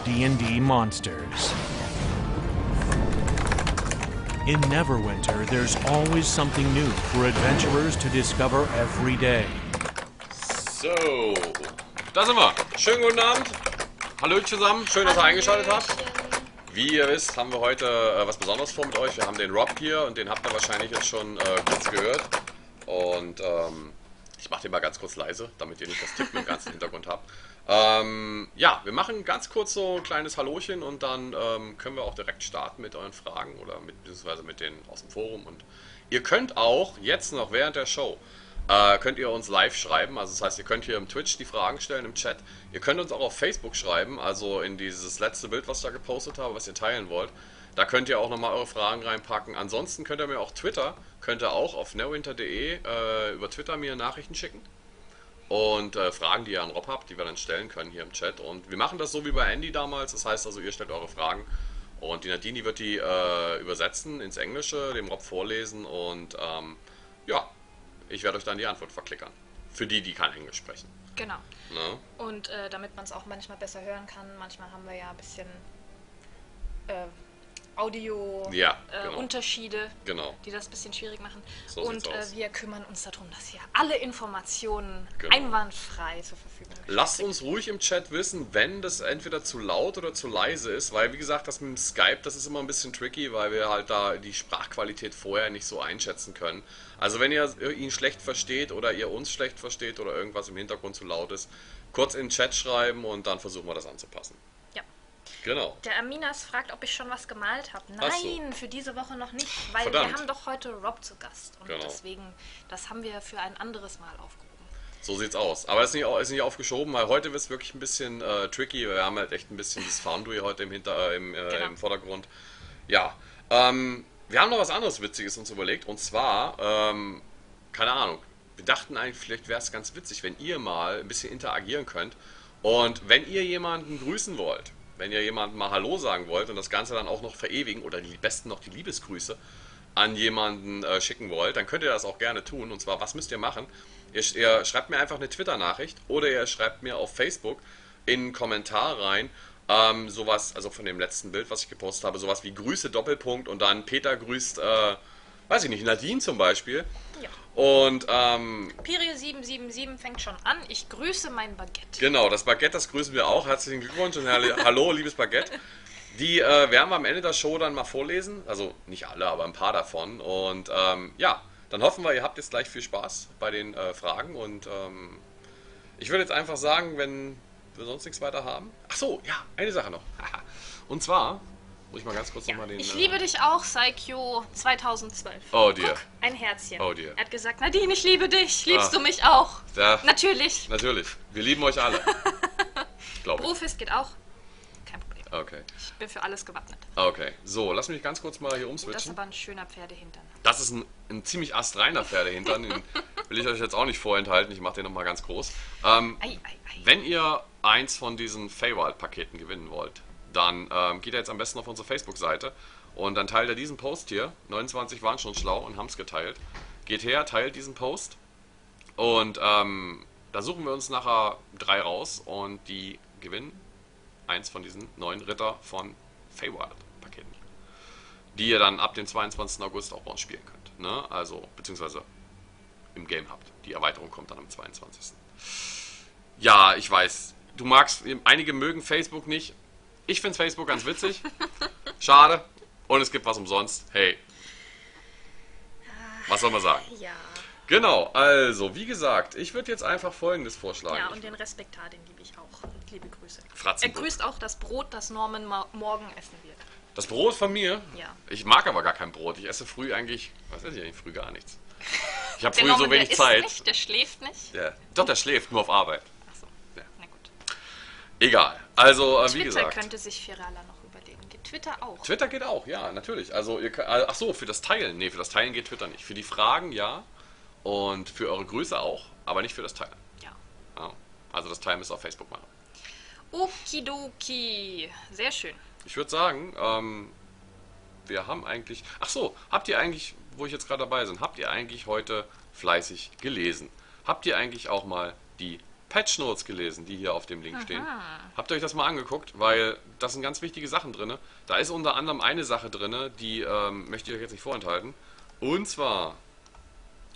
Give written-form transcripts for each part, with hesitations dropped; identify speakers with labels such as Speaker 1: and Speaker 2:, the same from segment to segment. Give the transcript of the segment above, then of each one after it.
Speaker 1: D&D monsters. In Neverwinter, there's always something new for adventurers to discover every day.
Speaker 2: So, da sind wir. Schönen guten Abend. Hallo zusammen, schön, dass ihr eingeschaltet habt. Wie ihr wisst, haben wir heute was Besonderes vor mit euch. Wir haben den Rob hier und den habt ihr wahrscheinlich jetzt schon kurz gehört. Und ich mache den mal ganz kurz leise, damit ihr nicht das Tippen im ganzen Hintergrund habt. Ja, wir machen ganz kurz so ein kleines Hallochen und dann können wir auch direkt starten mit euren Fragen oder beziehungsweise mit denen aus dem Forum. Und ihr könnt auch jetzt noch während der Show könnt ihr uns live schreiben, also das heißt, ihr könnt hier im Twitch die Fragen stellen im Chat. Ihr könnt uns auch auf Facebook schreiben, also in dieses letzte Bild, was ich da gepostet habe, was ihr teilen wollt. Da könnt ihr auch nochmal eure Fragen reinpacken. Ansonsten könnt ihr mir auch könnt ihr auch auf neverwinter.de über Twitter mir Nachrichten schicken. Und Fragen, die ihr an Rob habt, die wir dann stellen können hier im Chat. Und wir machen das so wie bei Andy damals, das heißt also, ihr stellt eure Fragen. Und die Nadine, die wird die übersetzen ins Englische, dem Rob vorlesen und ja. Ich werde euch dann die Antwort verklickern. Für die, die kein Englisch sprechen.
Speaker 3: Genau.
Speaker 2: Ne?
Speaker 3: Und damit man es auch manchmal besser hören kann, manchmal haben wir ja ein bisschen Audio-Unterschiede,
Speaker 2: genau.
Speaker 3: Die das ein bisschen schwierig machen.
Speaker 2: So
Speaker 3: und wir kümmern uns darum, dass hier alle Informationen einwandfrei zur Verfügung stehen.
Speaker 2: Lasst uns ruhig im Chat wissen, wenn das entweder zu laut oder zu leise ist, weil wie gesagt, das mit dem Skype, das ist immer ein bisschen tricky, weil wir halt da die Sprachqualität vorher nicht so einschätzen können. Also wenn ihr ihn schlecht versteht oder ihr uns schlecht versteht oder irgendwas im Hintergrund zu laut ist, kurz in den Chat schreiben und dann versuchen wir das anzupassen.
Speaker 3: Ja.
Speaker 2: Genau.
Speaker 3: Der Aminas fragt, ob ich schon was gemalt habe. Nein, für diese Woche noch nicht, weil
Speaker 2: Verdammt.
Speaker 3: wir haben doch heute Rob zu Gast. Und
Speaker 2: Genau.
Speaker 3: deswegen, das haben wir für ein anderes Mal aufgehoben.
Speaker 2: So sieht's aus. Aber es ist nicht aufgeschoben, weil heute wird es wirklich ein bisschen tricky. Wir haben halt echt ein bisschen das Foundry heute im Vordergrund. Ja, wir haben noch was anderes Witziges uns überlegt. Und zwar, keine Ahnung, wir dachten eigentlich, vielleicht wäre es ganz witzig, wenn ihr mal ein bisschen interagieren könnt. Und wenn ihr jemanden grüßen wollt, wenn ihr jemandem mal Hallo sagen wollt und das Ganze dann auch noch verewigen oder die besten noch die Liebesgrüße an jemanden schicken wollt, dann könnt ihr das auch gerne tun. Und zwar, was müsst ihr machen? Ihr schreibt mir einfach eine Twitter-Nachricht oder ihr schreibt mir auf Facebook in einen Kommentar rein, sowas, also von dem letzten Bild, was ich gepostet habe, sowas wie Grüße Doppelpunkt und dann Peter grüßt, weiß ich nicht, Nadine zum Beispiel. Ja. Und
Speaker 3: Pirio 777 fängt schon an. Ich grüße mein Baguette.
Speaker 2: Genau, das Baguette, das grüßen wir auch. Herzlichen Glückwunsch und hallo, liebes Baguette. Die werden wir am Ende der Show dann mal vorlesen. Also nicht alle, aber ein paar davon. Und ja, dann hoffen wir, ihr habt jetzt gleich viel Spaß bei den Fragen. Und ich würde jetzt einfach sagen, wenn wir sonst nichts weiter haben. Ach so, ja, eine Sache noch. Und zwar muss ich mal ganz kurz nochmal den...
Speaker 3: Ich liebe dich auch, Saikyo 2012.
Speaker 2: Oh dear.
Speaker 3: Guck, ein Herzchen.
Speaker 2: Oh dear.
Speaker 3: Er hat gesagt, Nadine, ich liebe dich. Liebst du mich auch?
Speaker 2: Ja,
Speaker 3: natürlich.
Speaker 2: Natürlich. Wir lieben euch alle. Glaube ich.
Speaker 3: Brofist geht auch. Kein Problem.
Speaker 2: Okay.
Speaker 3: Ich bin für alles gewappnet.
Speaker 2: Okay. So, lass mich ganz kurz mal hier
Speaker 3: Oh, das ist
Speaker 2: umswitchen.
Speaker 3: aber ein schöner Pferdehintern.
Speaker 2: Das ist ein ziemlich astreiner Pferdehintern. Den will ich euch jetzt auch nicht vorenthalten. Ich mache den nochmal ganz groß. Wenn ihr eins von diesen Feywild-Paketen gewinnen wollt, dann geht ihr jetzt am besten auf unsere Facebook-Seite und dann teilt ihr diesen Post hier. 29 waren schon schlau und haben es geteilt. Geht her, teilt diesen Post und da suchen wir uns nachher 3 raus und die gewinnen eins von diesen 9 Ritter von Feywild-Paketen, die ihr dann ab dem 22. August auch bei uns spielen könnt. Ne? Also, beziehungsweise im Game habt. Die Erweiterung kommt dann am 22. Ja, ich weiß, einige mögen Facebook nicht. Ich finde Facebook ganz witzig. Schade. Und es gibt was umsonst. Hey. Was soll man sagen?
Speaker 3: Ja.
Speaker 2: Genau, also, wie gesagt, ich würde jetzt einfach Folgendes vorschlagen.
Speaker 3: Ja, und den Respektar, den liebe ich auch. Liebe Grüße.
Speaker 2: Fratzenbrot.
Speaker 3: Er grüßt auch das Brot, das Norman morgen essen wird.
Speaker 2: Das Brot von mir?
Speaker 3: Ja.
Speaker 2: Ich mag aber gar kein Brot. Ich esse früh eigentlich, was esse ich eigentlich? Früh gar nichts. Ich habe früh
Speaker 3: Norman,
Speaker 2: so wenig
Speaker 3: der
Speaker 2: Zeit.
Speaker 3: Isst nicht, der schläft nicht?
Speaker 2: Ja. Doch, der schläft, nur auf Arbeit.
Speaker 3: Achso,
Speaker 2: ja.
Speaker 3: Na gut.
Speaker 2: Egal, also wie
Speaker 3: Twitter
Speaker 2: gesagt.
Speaker 3: könnte sich Firala noch überlegen. Geht Twitter auch?
Speaker 2: Twitter geht auch, ja, natürlich. Also ach so, für das Teilen. Nee, für das Teilen geht Twitter nicht. Für die Fragen ja und für eure Grüße auch, aber nicht für das Teilen.
Speaker 3: Ja.
Speaker 2: Also das Teilen müsst ihr auf Facebook machen.
Speaker 3: Okidoki. Sehr schön.
Speaker 2: Ich würde sagen, wir haben eigentlich... Ach so, habt ihr eigentlich, wo ich jetzt gerade dabei bin, habt ihr eigentlich heute fleißig gelesen? Habt ihr eigentlich auch mal die Patch Notes gelesen, die hier auf dem Link stehen. Habt ihr euch das mal angeguckt? Weil das sind ganz wichtige Sachen drin. Da ist unter anderem eine Sache drin, die möchte ich euch jetzt nicht vorenthalten. Und zwar,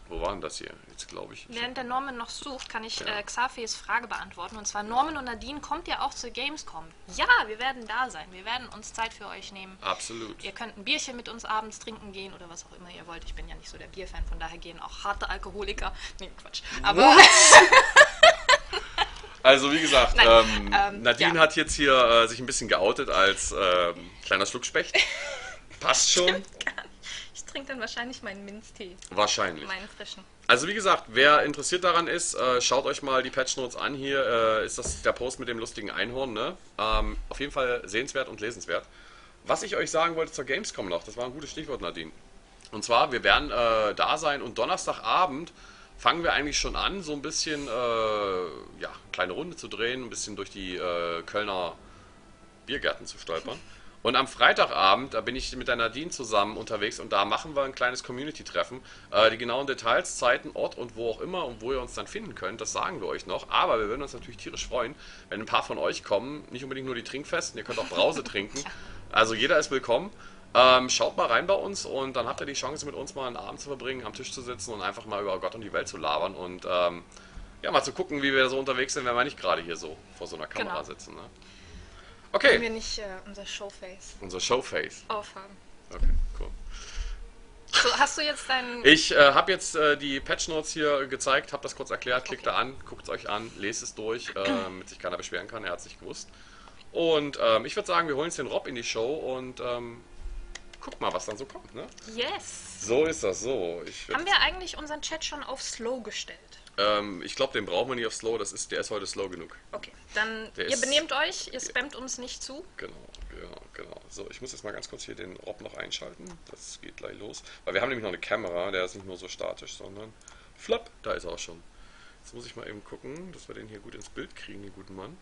Speaker 2: wo war denn das hier? Jetzt glaube ich.
Speaker 3: Während der Norman noch sucht, kann ich Xafes Frage beantworten. Und zwar, Norman und Nadine, kommt ihr auch zur Gamescom? Ja, wir werden da sein. Wir werden uns Zeit für euch nehmen.
Speaker 2: Absolut.
Speaker 3: Ihr könnt ein Bierchen mit uns abends trinken gehen oder was auch immer ihr wollt. Ich bin ja nicht so der Bierfan, von daher gehen auch harte Alkoholiker. Nee, Quatsch. Aber
Speaker 2: also wie gesagt,
Speaker 3: Nein,
Speaker 2: Nadine hat jetzt hier sich ein bisschen geoutet als kleiner Schluckspecht. Passt schon.
Speaker 3: ich trinke dann wahrscheinlich meinen Minztee.
Speaker 2: Wahrscheinlich.
Speaker 3: Meinen frischen.
Speaker 2: Also wie gesagt, wer interessiert daran ist, schaut euch mal die Patch Notes an. Hier ist das der Post mit dem lustigen Einhorn. Ne? Auf jeden Fall sehenswert und lesenswert. Was ich euch sagen wollte zur Gamescom noch, das war ein gutes Stichwort, Nadine. Und zwar, wir werden da sein und Donnerstagabend fangen wir eigentlich schon an, so ein bisschen eine kleine Runde zu drehen, ein bisschen durch die Kölner Biergärten zu stolpern. Und am Freitagabend, da bin ich mit der Nadine zusammen unterwegs und da machen wir ein kleines Community-Treffen. Die genauen Details, Zeiten, Ort und wo auch immer und wo ihr uns dann finden könnt, das sagen wir euch noch. Aber wir würden uns natürlich tierisch freuen, wenn ein paar von euch kommen. Nicht unbedingt nur die Trinkfesten, ihr könnt auch Brause trinken. Also jeder ist willkommen. Schaut mal rein bei uns und dann habt ihr die Chance, mit uns mal einen Abend zu verbringen, am Tisch zu sitzen und einfach mal über Gott und die Welt zu labern und mal zu gucken, wie wir so unterwegs sind, wenn wir nicht gerade hier so vor so einer Kamera sitzen. Ne? Okay.
Speaker 3: Können wir nicht unser Showface
Speaker 2: Unser Showface.
Speaker 3: aufhaben?
Speaker 2: Okay, cool.
Speaker 3: So, hast du jetzt deinen...
Speaker 2: Ich habe jetzt die Patch Notes hier gezeigt, habe das kurz erklärt, klickt da an, guckt es euch an, lest es durch, damit sich keiner beschweren kann, er hat es nicht gewusst. Und ich würde sagen, wir holen jetzt den Rob in die Show und guck mal, was dann so kommt, ne?
Speaker 3: Yes!
Speaker 2: So ist das, so.
Speaker 3: Haben wir eigentlich unseren Chat schon auf Slow gestellt?
Speaker 2: Ich glaube, den brauchen wir nicht auf Slow, der ist heute slow genug.
Speaker 3: Okay, dann ihr benehmt euch, ihr spammt uns nicht zu.
Speaker 2: Genau. So, ich muss jetzt mal ganz kurz hier den Rob noch einschalten. Das geht gleich los. Weil wir haben nämlich noch eine Kamera, der ist nicht nur so statisch, sondern flop, da ist er auch schon. Jetzt muss ich mal eben gucken, dass wir den hier gut ins Bild kriegen, den guten Mann.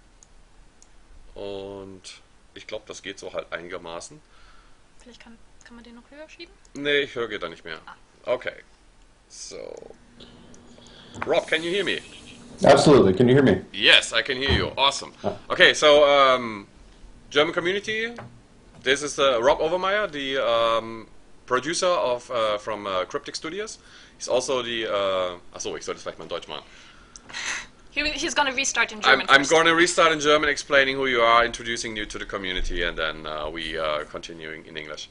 Speaker 2: Und ich glaube, das geht so halt einigermaßen.
Speaker 3: Vielleicht kann man den noch höher schieben?
Speaker 2: Nee, ich höre geht da nicht mehr. Okay. So. Rob, can you hear me?
Speaker 4: Absolutely. Can you hear me?
Speaker 2: Yes, I can hear you. Awesome. Okay, so German community. This is Rob Overmeyer, the producer of from Cryptic Studios. He's also the. Achso, ich sollte es vielleicht mal in Deutsch machen.
Speaker 3: He's gonna restart in German.
Speaker 2: I'm going to restart in German, explaining who you are, introducing you to the community, and then we continuing in English.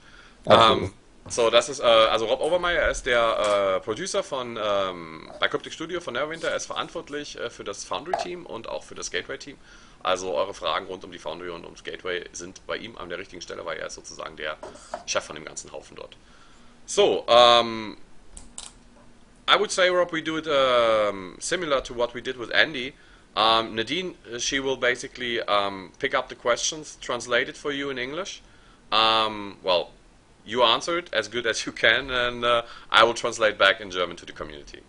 Speaker 2: So, das ist, also Rob Overmeyer, er ist der Producer von, bei Cryptic Studio von Neverwinter, er ist verantwortlich für das Foundry-Team und auch für das Gateway-Team. Also eure Fragen rund um die Foundry und ums Gateway sind bei ihm an der richtigen Stelle, weil er ist sozusagen der Chef von dem ganzen Haufen dort. So, I would say, Rob, we do it similar to what we did with Andy. Nadine, she will basically pick up the questions, translate it for you in English. Well, you answer it as good as you can, and I will translate back in German to the community.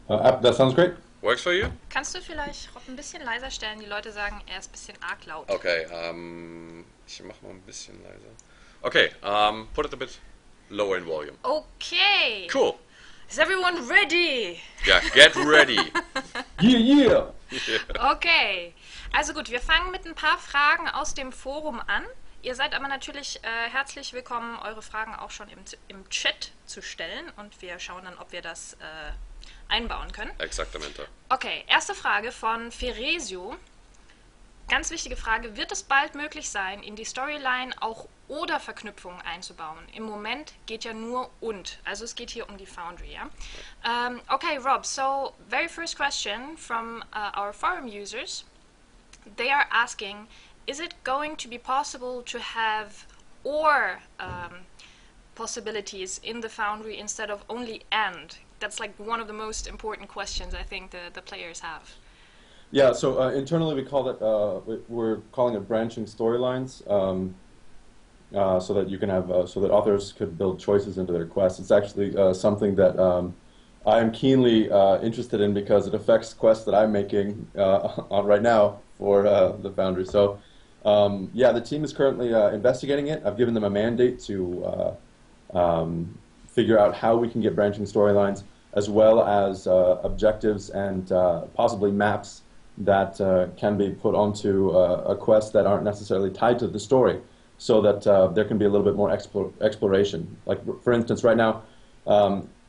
Speaker 4: That sounds great.
Speaker 2: Works for you?
Speaker 3: Kannst du vielleicht Rob ein bisschen leiser stellen? Die Leute sagen, er ist ein bisschen arg laut.
Speaker 2: Okay, ich mach mal ein bisschen leiser. Okay, put it a bit lower in volume.
Speaker 3: Okay.
Speaker 2: Cool.
Speaker 3: Is everyone ready?
Speaker 2: Yeah, get ready.
Speaker 4: Yeah.
Speaker 3: Okay. Also gut, wir fangen mit ein paar Fragen aus dem Forum an. Ihr seid aber natürlich herzlich willkommen, eure Fragen auch schon im Chat zu stellen. Und wir schauen dann, ob wir das einbauen können.
Speaker 2: Exactamente.
Speaker 3: Okay, erste Frage von Feresio. Ganz wichtige Frage, wird es bald möglich sein, in die Storyline auch Oder-Verknüpfungen einzubauen? Im Moment geht ja nur und, also es geht hier um die Foundry, ja? Okay, Rob, so very first question from our forum users. They are asking, is it going to be possible to have or possibilities in the Foundry instead of only and? That's like one of the most important questions I think the players have.
Speaker 4: Yeah, so internally we call it, we're calling it branching storylines, so that you can have, so that authors could build choices into their quests. It's actually something that I am keenly interested in because it affects quests that I'm making on right now for the Foundry. So yeah, the team is currently investigating it. I've given them a mandate to figure out how we can get branching storylines. as well as objectives and possibly maps that can be put onto a quest that aren't necessarily tied to the story, so that there can be a little bit more exploration. Like, for instance, right now,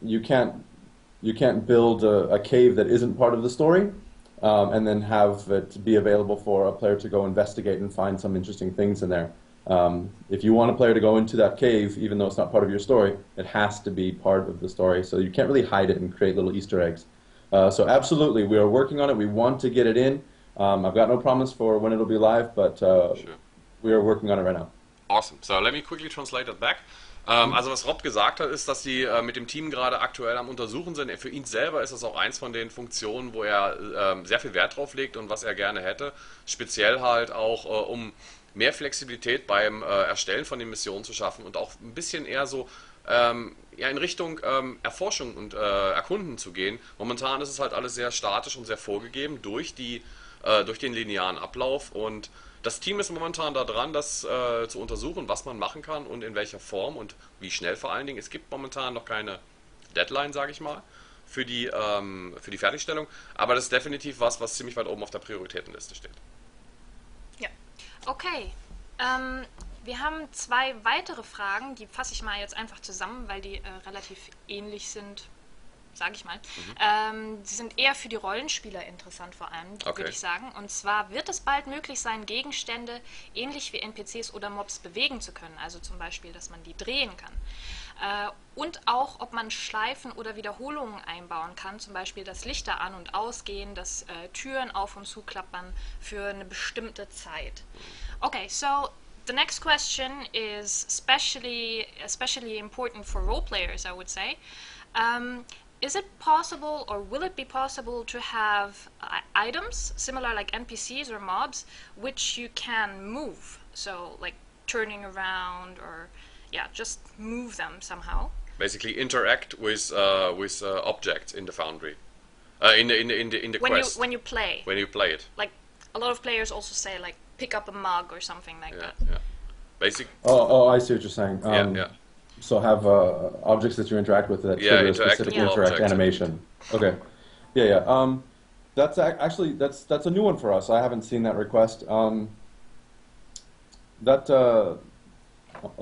Speaker 4: you can't build a cave that isn't part of the story, and then have it be available for a player to go investigate and find some interesting things in there. If you want a player to go into that cave, even though it's not part of your story, it has to be part of the story. So you can't really hide it and create little Easter eggs. So absolutely, we are working on it. We want to get it in. I've got no promise for when it'll be live, but
Speaker 2: Sure.
Speaker 4: we are working on it right now.
Speaker 2: Awesome. So let me quickly translate that back. Also was Rob gesagt hat, ist, dass sie mit dem Team gerade aktuell am Untersuchen sind. Für ihn selber ist das auch eins von den Funktionen, wo er sehr viel Wert drauf legt und was er gerne hätte. Speziell halt auch, um mehr Flexibilität beim Erstellen von den Missionen zu schaffen und auch ein bisschen eher so ja, in Richtung Erforschung und Erkunden zu gehen. Momentan ist es halt alles sehr statisch und sehr vorgegeben durch den linearen Ablauf, und das Team ist momentan da dran, das zu untersuchen, was man machen kann und in welcher Form und wie schnell vor allen Dingen. Es gibt momentan noch keine Deadline, sage ich mal, für die Fertigstellung, aber das ist definitiv was ziemlich weit oben auf der Prioritätenliste steht.
Speaker 3: Ja, okay. Wir haben 2 weitere Fragen, die fasse ich mal jetzt einfach zusammen, weil die relativ ähnlich sind, sage ich mal. Sie sind eher für die Rollenspieler interessant vor allem, würde ich sagen. Und zwar, wird es bald möglich sein, Gegenstände ähnlich wie NPCs oder Mobs bewegen zu können? Also zum Beispiel, dass man die drehen kann. Und auch, ob man Schleifen oder Wiederholungen einbauen kann, zum Beispiel, dass Lichter an- und ausgehen, dass Türen auf- und zuklappern für eine bestimmte Zeit. Okay, so the next question is especially important for role players, I would say. Is it possible, or will it be possible, to have items similar like NPCs or mobs which you can move? So like turning around, or yeah, just move them somehow.
Speaker 2: Basically interact with objects in the Foundry, in the quest.
Speaker 3: When you play.
Speaker 2: When you play it.
Speaker 3: Like a lot of players also say like pick up a mug or something like that.
Speaker 2: Yeah. Basic.
Speaker 4: Oh, I see what you're saying.
Speaker 2: Yeah.
Speaker 4: So have objects that you interact with that trigger a specific interact animation. Okay. Yeah. That's actually that's a new one for us. I haven't seen that request. Let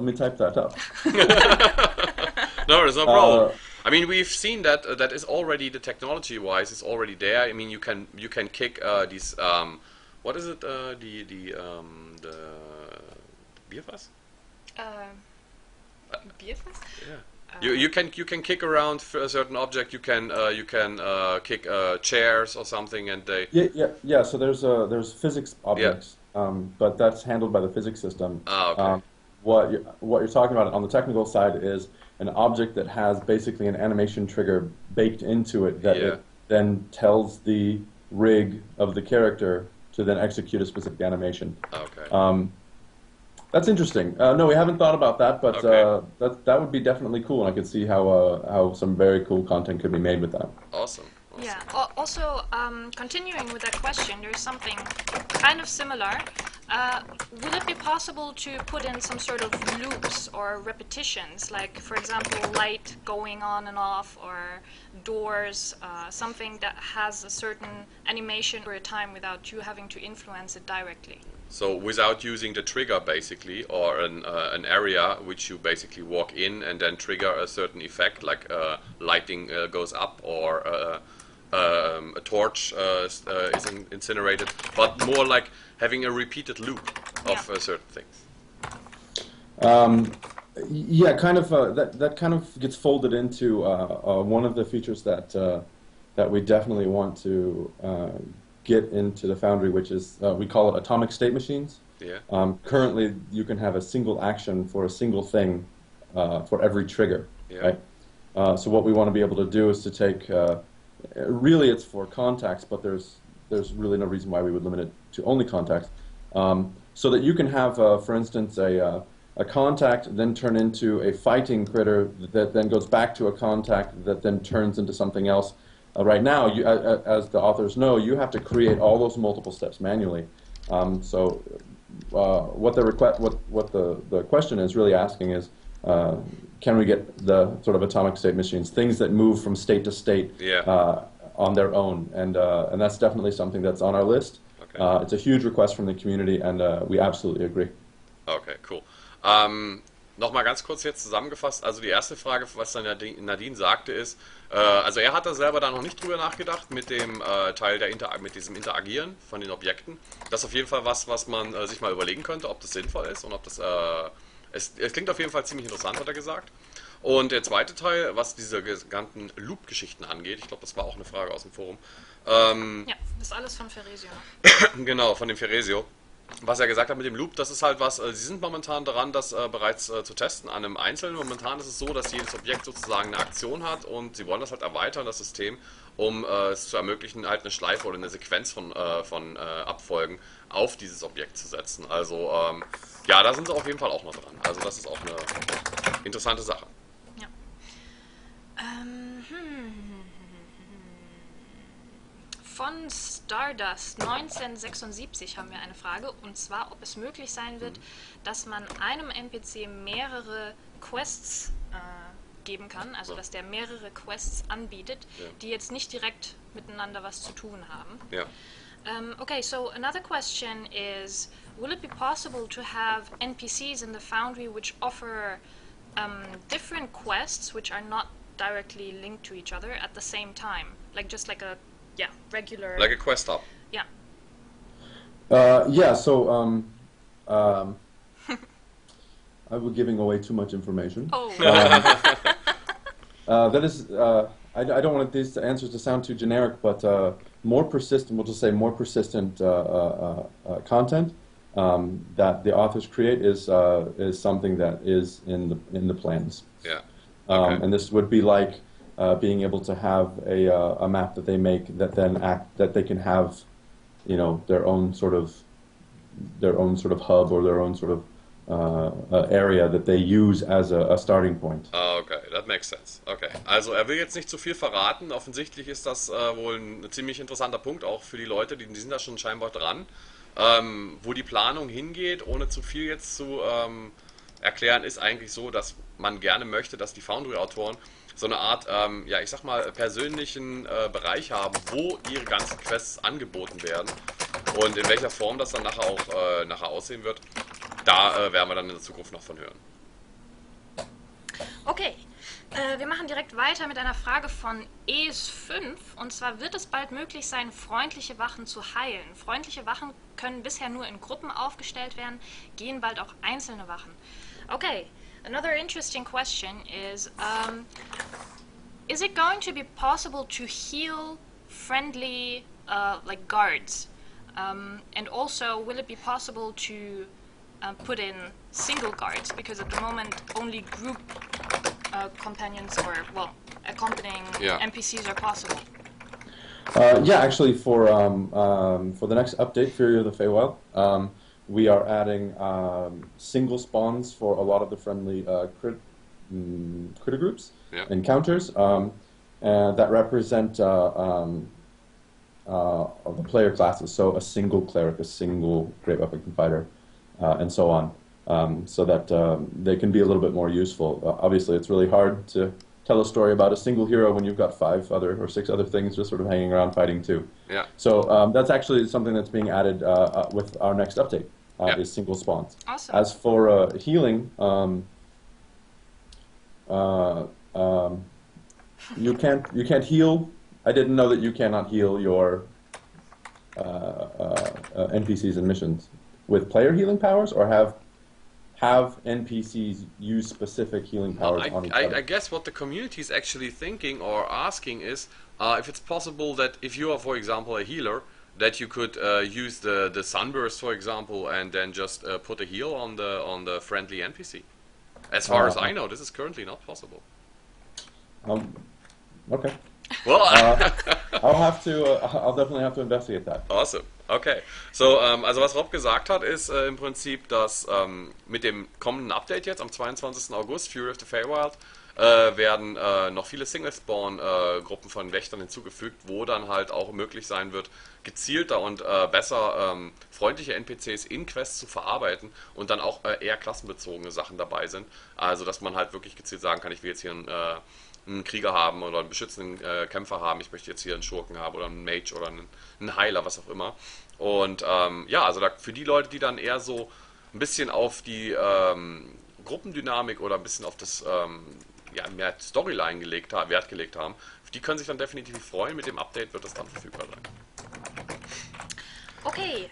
Speaker 4: me type that up.
Speaker 2: No, there's no problem. I mean, we've seen that that is already, the technology-wise, is already there. I mean, you can kick these what is it? The Bierfass?
Speaker 3: Bierfass?
Speaker 2: Yeah. You can kick around for a certain object. You can kick chairs or something, and they.
Speaker 4: Yeah. So there's physics objects, but that's handled by the physics system.
Speaker 2: Okay.
Speaker 4: What you're talking about on the technical side is an object that has basically an animation trigger baked into it that it then tells the rig of the character to then execute a specific animation.
Speaker 2: Okay.
Speaker 4: That's interesting. No, we haven't thought about that, but that would be definitely cool, and I could see how some very cool content could be made with that.
Speaker 2: Awesome.
Speaker 3: Yeah. Also, continuing with that question, there's something kind of similar. Would it be possible to put in some sort of loops or repetitions, like, for example, light going on and off, or doors, something that has a certain animation for a time without you having to influence it directly?
Speaker 2: So without using the trigger, basically, or an area which you basically walk in and then trigger a certain effect, like lighting goes up, or a torch is incinerated, but more like having a repeated loop of certain things.
Speaker 4: Yeah, kind of. That kind of gets folded into one of the features that we definitely want to get into the Foundry, which is we call it atomic state machines.
Speaker 2: Yeah.
Speaker 4: Currently, you can have a single action for a single thing for every trigger.
Speaker 2: Yeah.
Speaker 4: Right. So what we want to be able to do is to take. Really, it's for contacts, but there's really no reason why we would limit it to only contacts. So that you can have, for instance, a contact then turn into a fighting critter that then goes back to a contact that then turns into something else. Right now, as the authors know, you have to create all those multiple steps manually. What the question is really asking is, can we get the sort of atomic state machines, things that move from state to state on their own, and that's definitely something that's on our list.
Speaker 2: Okay.
Speaker 4: It's a huge request from the community, and we absolutely agree.
Speaker 2: Okay, cool. Nochmal ganz kurz jetzt zusammengefasst, also die erste Frage, was dann Nadine sagte, ist, also er hat da selber da noch nicht drüber nachgedacht mit dem Teil mit diesem Interagieren von den Objekten. Das ist auf jeden Fall was man sich mal überlegen könnte, ob das sinnvoll ist und ob das, es klingt auf jeden Fall ziemlich interessant, hat er gesagt. Und der zweite Teil, was diese ganzen Loop-Geschichten angeht, ich glaube, das war auch eine Frage aus dem Forum.
Speaker 3: Ja, das ist alles von Feresio.
Speaker 2: Genau, von dem Feresio. Was er gesagt hat mit dem Loop, das ist halt was, sie sind momentan daran, das bereits zu testen an einem Einzelnen. Momentan ist es so, dass jedes Objekt sozusagen eine Aktion hat und sie wollen das halt erweitern, das System, um es zu ermöglichen, halt eine Schleife oder eine Sequenz von Abfolgen auf dieses Objekt zu setzen. Also ja, da sind sie auf jeden Fall auch noch dran. Also das ist auch eine interessante Sache.
Speaker 3: Ja. Von Stardust 1976 haben wir eine Frage, und zwar, ob es möglich sein wird, dass man einem NPC mehrere Quests geben kann, also dass der mehrere Quests anbietet, die jetzt nicht direkt miteinander was zu tun haben.
Speaker 2: Ja.
Speaker 3: Okay, so another question is, will it be possible to have NPCs in the Foundry which offer different quests which are not directly linked to each other at the same time? Like just like a regular...
Speaker 2: Like a quest hub.
Speaker 3: Yeah.
Speaker 4: Yeah, so I was giving away too much information.
Speaker 3: Oh.
Speaker 4: That is, I don't want these answers to sound too generic, but more persistent, we'll just say more persistent content that the authors create is something that is in the plans.
Speaker 2: Yeah. Okay.
Speaker 4: And this would be like being able to have a map that they make that they can have, you know, their own sort of hub or their own sort of area that they use as a starting point.
Speaker 2: Okay, that makes sense. Okay, also er will jetzt nicht zu viel verraten. Offensichtlich ist das wohl ein ziemlich interessanter Punkt, auch für die Leute, die sind da schon scheinbar dran. Wo die Planung hingeht, ohne zu viel jetzt zu erklären, ist eigentlich so, dass man gerne möchte, dass die Foundry-Autoren so eine Art, ja, ich sag mal, persönlichen Bereich haben, wo ihre ganzen Quests angeboten werden. Und in welcher Form das dann nachher aussehen wird, da werden wir dann in der Zukunft noch von hören.
Speaker 3: Okay, wir machen direkt weiter mit einer Frage von ES5. Und zwar, wird es bald möglich sein, freundliche Wachen zu heilen? Freundliche Wachen können bisher nur in Gruppen aufgestellt werden, gehen bald auch einzelne Wachen. Okay, another interesting question is it going to be possible to heal friendly like guards? And also, will it be possible to put in single guards? Because at the moment, only group companions or, well, accompanying NPCs are possible.
Speaker 4: Yeah, actually, for the next update, Fury of the Feywild, we are adding single spawns for a lot of the friendly critter groups, encounters, that represent the player classes. So a single cleric, a single great weapon fighter, and so on, so that they can be a little bit more useful. Obviously, it's really hard to tell a story about a single hero when you've got 5 other or 6 other things just sort of hanging around fighting too.
Speaker 2: Yeah.
Speaker 4: So that's actually something that's being added with our next update. Is single spawns.
Speaker 3: Awesome.
Speaker 4: As for healing, you can't heal. I didn't know that you cannot heal your NPCs and missions with player healing powers, or have NPCs use specific healing powers on each other.
Speaker 2: I guess what the community is actually thinking or asking is if it's possible that if you are, for example, a healer, that you could use the sunburst, for example, and then just put a heal on the friendly NPC. As far as I know, this is currently not possible.
Speaker 4: Okay.
Speaker 2: Well,
Speaker 4: I'll definitely have to investigate that.
Speaker 2: Awesome. Okay. So, also was Rob gesagt hat, ist im Prinzip, dass mit dem kommenden Update jetzt am 22. August, Fury of the Feywild, werden noch viele Single-Spawn-Gruppen von Wächtern hinzugefügt, wo dann halt auch möglich sein wird, gezielter und besser freundliche NPCs in Quests zu verarbeiten und dann auch eher klassenbezogene Sachen dabei sind. Also, dass man halt wirklich gezielt sagen kann, ich will jetzt hier einen Krieger haben oder einen beschützenden Kämpfer haben, ich möchte jetzt hier einen Schurken haben oder einen Mage oder einen Heiler, was auch immer. Und ja, also für die Leute, die dann eher so ein bisschen auf die Gruppendynamik oder ein bisschen auf das ja, mehr Storyline Wert gelegt haben, die können sich dann definitiv freuen. Mit dem Update wird das dann verfügbar sein.
Speaker 3: Okay.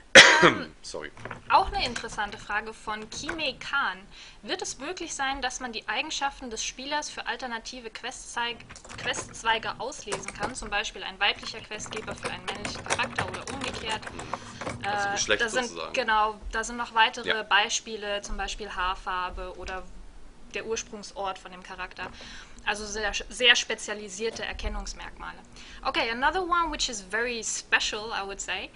Speaker 2: Sorry.
Speaker 3: Auch eine interessante Frage von Kime Khan. Wird es möglich sein, dass man die Eigenschaften des Spielers für alternative Questzweige auslesen kann? Zum Beispiel ein weiblicher Questgeber für einen männlichen Charakter oder umgekehrt.
Speaker 2: Also Geschlecht
Speaker 3: da sind,
Speaker 2: sozusagen.
Speaker 3: genau, da sind noch weitere
Speaker 2: Ja.
Speaker 3: Beispiele, zum Beispiel Haarfarbe oder der Ursprungsort von dem Charakter. Also sehr spezialisierte Erkennungsmerkmale. Okay, another one which is very special, I would say.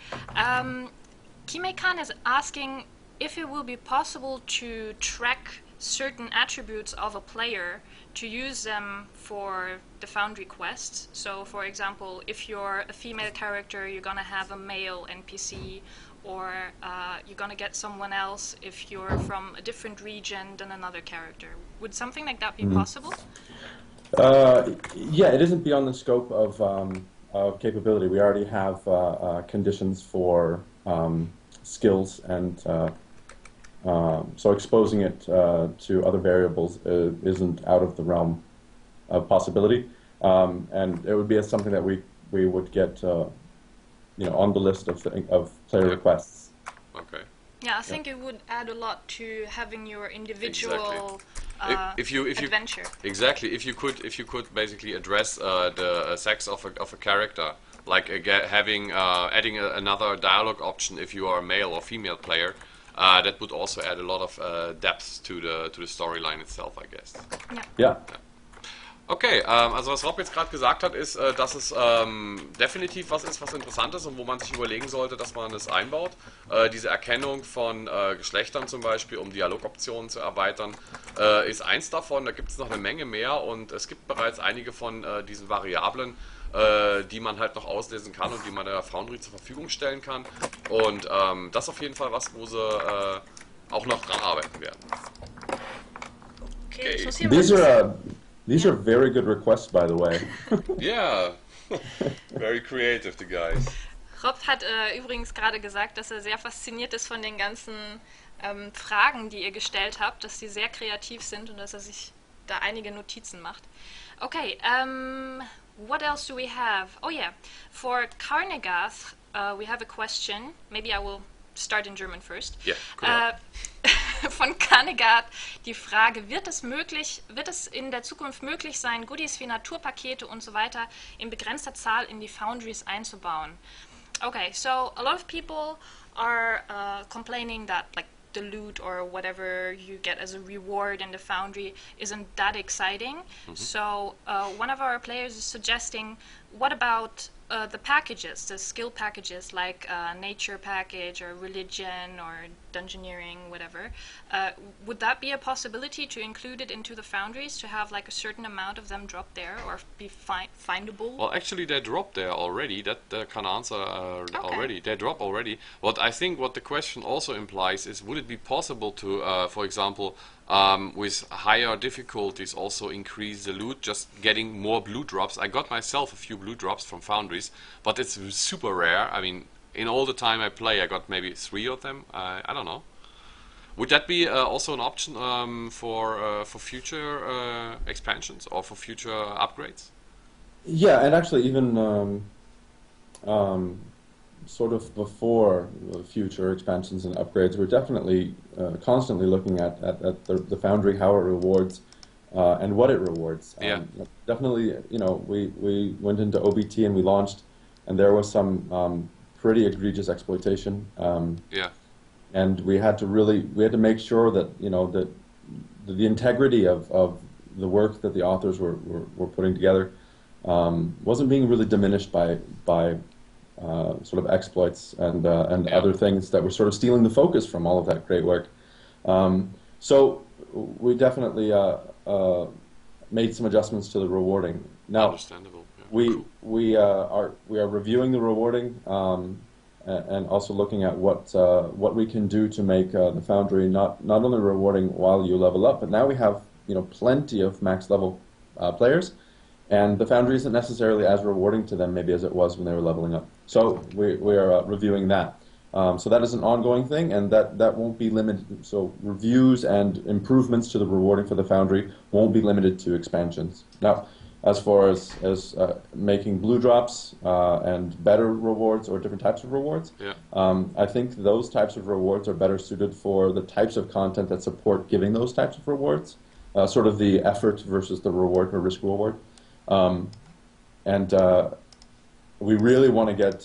Speaker 3: Kime-kan is asking if it will be possible to track certain attributes of a player to use them for the Foundry quests. So, for example, if you're a female character, you're gonna have a male NPC, or you're gonna get someone else if you're from a different region than another character. Would something like that be possible?
Speaker 4: Yeah, it isn't beyond the scope of capability. We already have conditions for skills, and so exposing it to other variables isn't out of the realm of possibility. And it would be something that we would get on the list of player requests.
Speaker 2: Okay.
Speaker 3: Yeah, I think it would add a lot to having your individual
Speaker 2: If
Speaker 3: adventure.
Speaker 2: Exactly. If you could basically address the sex of a character, like adding another dialogue option if you are a male or female player, that would also add a lot of depth to the storyline itself, I guess.
Speaker 4: Yeah.
Speaker 2: Okay, also was Rob jetzt gerade gesagt hat, ist, dass es definitiv was ist, was interessant ist und wo man sich überlegen sollte, dass man es einbaut. Diese Erkennung von Geschlechtern zum Beispiel, um Dialogoptionen zu erweitern, ist eins davon. Da gibt es noch eine Menge mehr und es gibt bereits einige von diesen Variablen, die man halt noch auslesen kann und die man der Foundry zur Verfügung stellen kann. Und das ist auf jeden Fall was, wo sie auch noch dran arbeiten werden.
Speaker 3: Okay, ich muss hier mal
Speaker 4: These are very good requests, by the way.
Speaker 2: Yeah, very creative, the guys.
Speaker 3: Rob hat übrigens gerade gesagt, dass er sehr fasziniert ist von den ganzen Fragen, die ihr gestellt habt, dass sie sehr kreativ sind und dass er sich da einige Notizen macht. Okay, what else do we have? Oh yeah, for Carnegath, we have a question. Maybe I will start in German first.
Speaker 2: Yeah, cool.
Speaker 3: Von Carnegat die Frage, wird es in der Zukunft möglich sein, Goodies wie Naturpakete und so weiter in begrenzter Zahl in die Foundries einzubauen? Okay, so a lot of people are complaining that like the loot or whatever you get as a reward in the Foundry isn't that exciting. So one of our players is suggesting, what about the packages, the skill packages like nature package or religion or dungeoneering, whatever. Would that be a possibility to include it into the Foundries, to have like a certain amount of them drop there or be findable?
Speaker 2: Well, actually, they drop there already. That can answer already. They drop already. What the question also implies is, would it be possible to, for example, with higher difficulties also increase the loot, just getting more blue drops? I got myself a few blue drops from Foundries, but it's super rare. I mean, in all the time I play, I got maybe 3 of them. I don't know. Would that be also an option for future expansions or for future upgrades?
Speaker 4: Yeah, and actually even sort of before future expansions and upgrades, we're definitely constantly looking at the Foundry, how it rewards and what it rewards.
Speaker 2: Yeah.
Speaker 4: Definitely, we went into OBT and we launched, and there was some pretty egregious exploitation.
Speaker 2: Yeah.
Speaker 4: And we had to make sure that that the integrity of the work that the authors were putting together wasn't being really diminished by sort of exploits and other things that were sort of stealing the focus from all of that great work. So we definitely made some adjustments to the rewarding. Now,
Speaker 2: Understandable. Yeah. Cool.
Speaker 4: we are reviewing the rewarding and also looking at what we can do to make the Foundry not only rewarding while you level up, but now we have plenty of max level players, and the Foundry isn't necessarily as rewarding to them maybe as it was when they were leveling up. So we are reviewing that. So that is an ongoing thing, and that won't be limited. So reviews and improvements to the rewarding for the Foundry won't be limited to expansions. Now, as far as making blue drops and better rewards or different types of rewards, I think those types of rewards are better suited for the types of content that support giving those types of rewards, sort of the effort versus the reward or risk reward. We really want to get.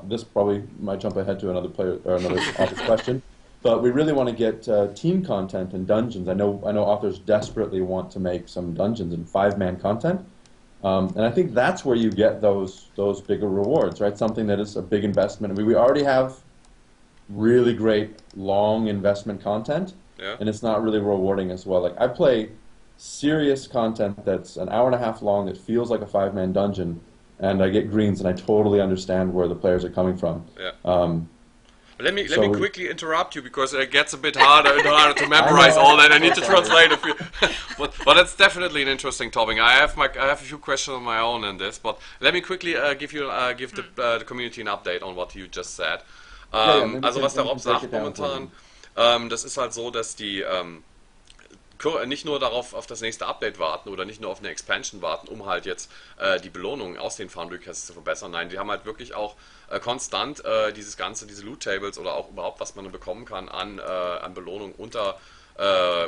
Speaker 4: This probably might jump ahead to another player or another author's question, but we really want to get team content and dungeons. I know authors desperately want to make some dungeons and 5-man content, and I think that's where you get those bigger rewards, right? Something that is a big investment. I mean, we already have really great long investment content, and it's not really rewarding as well. Like I play serious content that's an hour and a half long that feels like a 5-man dungeon. And I get greens, and I totally understand where the players are coming from.
Speaker 2: Let me quickly interrupt you because it gets a bit harder and harder to memorize all that. I need to translate a few, but it's definitely an interesting topic. I have a few questions on my own in this, but let me quickly give the community an update on what you just said. Also was der Rob sagt momentan, das ist halt so, dass die nicht nur auf das nächste Update warten oder nicht nur auf eine Expansion warten, um halt jetzt die Belohnungen aus den Foundry Quests zu verbessern. Nein, die haben halt wirklich auch konstant diese Loot Tables oder auch überhaupt, was man bekommen kann an Belohnungen unter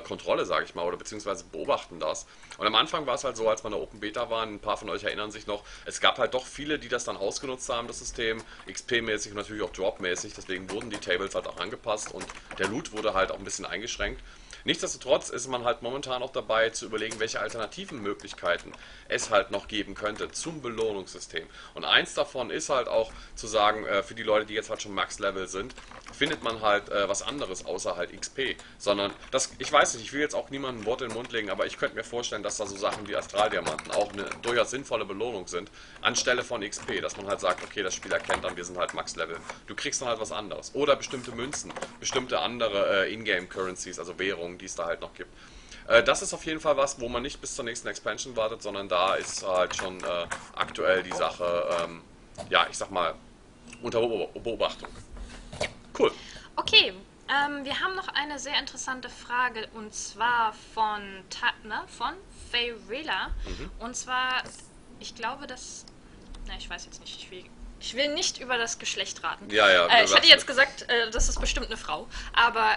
Speaker 2: Kontrolle, sage ich mal, oder beziehungsweise beobachten das. Und am Anfang war es halt so, als wir in der Open Beta waren, ein paar von euch erinnern sich noch, es gab halt doch viele, die das dann ausgenutzt haben, das System, XP-mäßig und natürlich auch Drop-mäßig, deswegen wurden die Tables halt auch angepasst und der Loot wurde halt auch ein bisschen eingeschränkt. Nichtsdestotrotz ist man halt momentan auch dabei zu überlegen, welche alternativen Möglichkeiten es halt noch geben könnte zum Belohnungssystem. Und eins davon ist halt auch zu sagen, für die Leute, die jetzt halt schon Max-Level sind, findet man halt was anderes außer halt XP. Sondern, ich weiß nicht, ich will jetzt auch niemandem ein Wort in den Mund legen, aber ich könnte mir vorstellen, dass da so Sachen wie Astraldiamanten auch eine durchaus sinnvolle Belohnung sind, anstelle von XP. Dass man halt sagt, okay, das Spiel erkennt dann, wir sind halt Max-Level. Du kriegst dann halt was anderes. Oder bestimmte Münzen, bestimmte andere Ingame-Currencies, also Währungen, die es da halt noch gibt. Das ist auf jeden Fall was, wo man nicht bis zur nächsten Expansion wartet, sondern da ist halt schon aktuell die Sache, ja, ich sag mal, unter Beobachtung. Cool.
Speaker 3: Okay, wir haben noch eine sehr interessante Frage und zwar von Fayrela. Und zwar, ich glaube, ich weiß jetzt nicht, ich will nicht über das Geschlecht raten.
Speaker 2: Ja,
Speaker 3: ich hätte jetzt gesagt, das ist bestimmt eine Frau, aber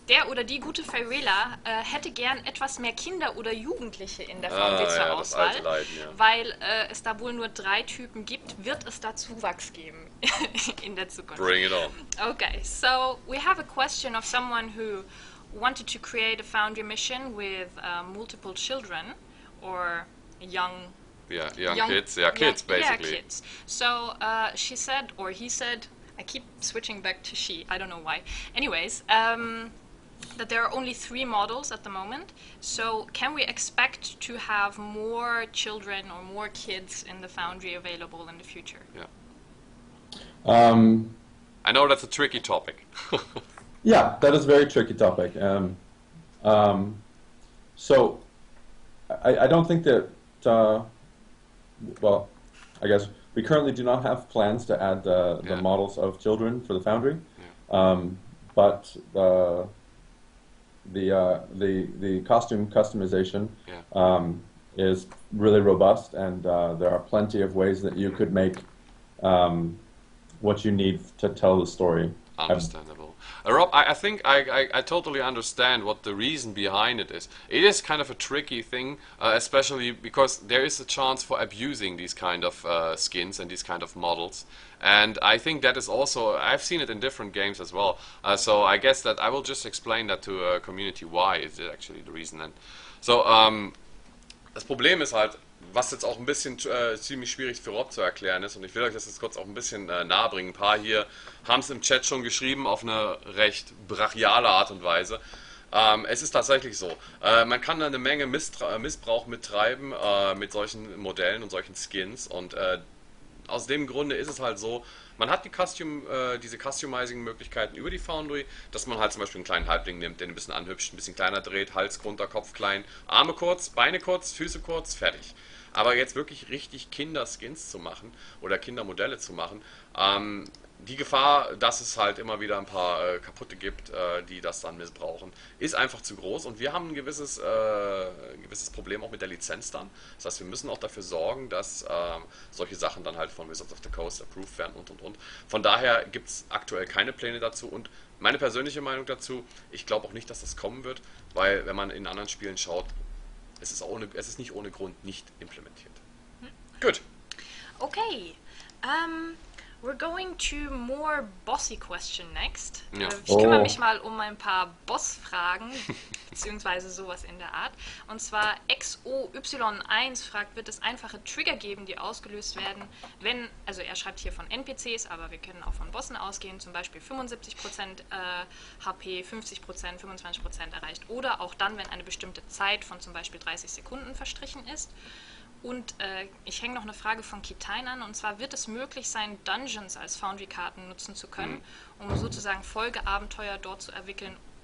Speaker 3: der oder die gute Fayrela hätte gern etwas mehr Kinder oder Jugendliche in der Foundry zur Auswahl,
Speaker 2: das alte Leiden,
Speaker 3: weil es da wohl nur 3 Typen gibt, wird es da Zuwachs geben in der Zukunft.
Speaker 2: Bring it on.
Speaker 3: Okay, so we have a question of someone who wanted to create a Foundry mission with multiple children or young
Speaker 2: kids. Yeah, kids, basically.
Speaker 3: Yeah, kids. So she said, or he said, I keep switching back to she, I don't know why. Anyways, that there are only 3 models at the moment. So can we expect to have more children or more kids in the Foundry available in the future?
Speaker 2: Yeah. I know that's a tricky topic.
Speaker 4: Yeah, that is a very tricky topic. So I don't think that, well, I guess we currently do not have plans to add the models of children for the Foundry, but the costume customization is really robust, and there are plenty of ways that you could make what you need to tell the story.
Speaker 2: Understandable. Rob, I think I totally understand what the reason behind it is. It is kind of a tricky thing, especially because there is a chance for abusing these kind of skins and these kind of models. And I think that is also, I've seen it in different games as well. So I guess that I will just explain that to a community why is it actually the reason. And so, das Problem ist halt, was jetzt auch ein bisschen ziemlich schwierig für Rob zu erklären ist, und ich will euch das jetzt kurz auch ein bisschen nahe bringen. Ein paar hier haben es im Chat schon geschrieben, auf eine recht brachiale Art und Weise. Es ist tatsächlich so. Man kann da eine Menge Missbrauch mittreiben mit solchen Modellen und solchen Skins und aus dem Grunde ist es halt so, man hat diese Customizing-Möglichkeiten über die Foundry, dass man halt zum Beispiel einen kleinen Halbling nimmt, den ein bisschen anhübscht, ein bisschen kleiner dreht, Hals runter, Kopf klein, Arme kurz, Beine kurz, Füße kurz, fertig. Aber jetzt wirklich richtig Kinderskins zu machen oder Kindermodelle zu machen, die Gefahr, dass es halt immer wieder ein paar kaputte gibt, die das dann missbrauchen, ist einfach zu groß und wir haben ein gewisses Problem auch mit der Lizenz dann. Das heißt, wir müssen auch dafür sorgen, dass solche Sachen dann halt von Wizards of the Coast approved werden und. Von daher gibt es aktuell keine Pläne dazu und meine persönliche Meinung dazu, ich glaube auch nicht, dass das kommen wird, weil wenn man in anderen Spielen schaut, es ist nicht ohne Grund nicht implementiert. Gut.
Speaker 3: Okay. We're going to more bossy question next.
Speaker 2: Ja.
Speaker 3: Ich kümmere mich mal um ein paar Boss-Fragen, beziehungsweise sowas in der Art. Und zwar XOY1 fragt, wird es einfache Trigger geben, die ausgelöst werden, wenn, also er schreibt hier von NPCs, aber wir können auch von Bossen ausgehen, zum Beispiel 75% HP, 50%, 25% erreicht oder auch dann, wenn eine bestimmte Zeit von zum Beispiel 30 Sekunden verstrichen ist. Und ich hänge noch eine Frage von Kitain an, und zwar wird es möglich sein, Dungeons als Foundry-Karten nutzen zu können, um sozusagen Folgeabenteuer dort zu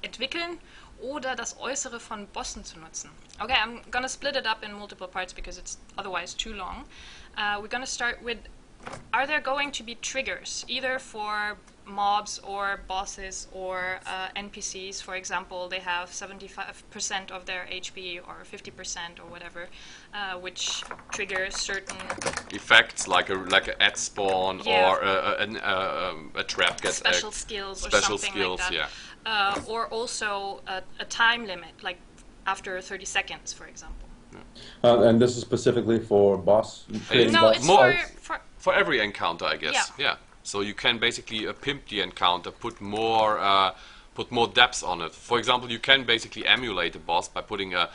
Speaker 3: entwickeln oder das Äußere von Bossen zu nutzen. Okay, I'm gonna split it up in multiple parts because it's otherwise too long. We're gonna start with, are there going to be triggers, either for mobs or bosses or NPCs? For example, they have 75% of their HP or 50% or whatever, which triggers certain
Speaker 2: Effects like a ad spawn or a trap gets
Speaker 3: special skills or
Speaker 2: special
Speaker 3: something
Speaker 2: skills,
Speaker 3: like that. Or also a time limit, like after 30 seconds, for example.
Speaker 4: And this is specifically for boss?
Speaker 3: No, it's
Speaker 2: for every encounter, I guess. Yeah. So you can basically pimp the encounter, put more depth on it. For example, you can basically emulate a boss by putting a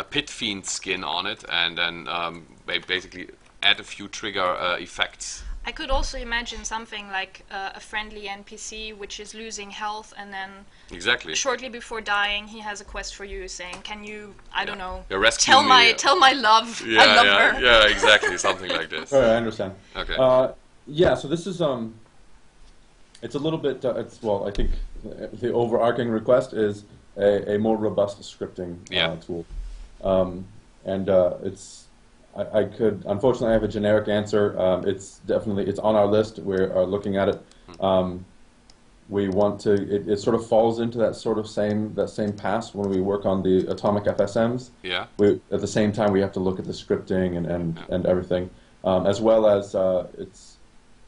Speaker 2: pit fiend skin on it, and then basically add a few trigger effects.
Speaker 3: I could also imagine something like a friendly NPC which is losing health, and then shortly before dying he has a quest for you saying, can you, I don't know, tell my love, I love her.
Speaker 2: Yeah, exactly, something like this.
Speaker 4: All right, I understand.
Speaker 2: Okay.
Speaker 4: Yeah, so this is it's a little bit I think the overarching request is a more robust scripting tool. And I could, unfortunately, I have a generic answer. It's on our list. We are looking at it. We want to. It sort of falls into that same path when we work on the atomic FSMs.
Speaker 2: Yeah.
Speaker 4: At the same time, we have to look at the scripting and everything, as well as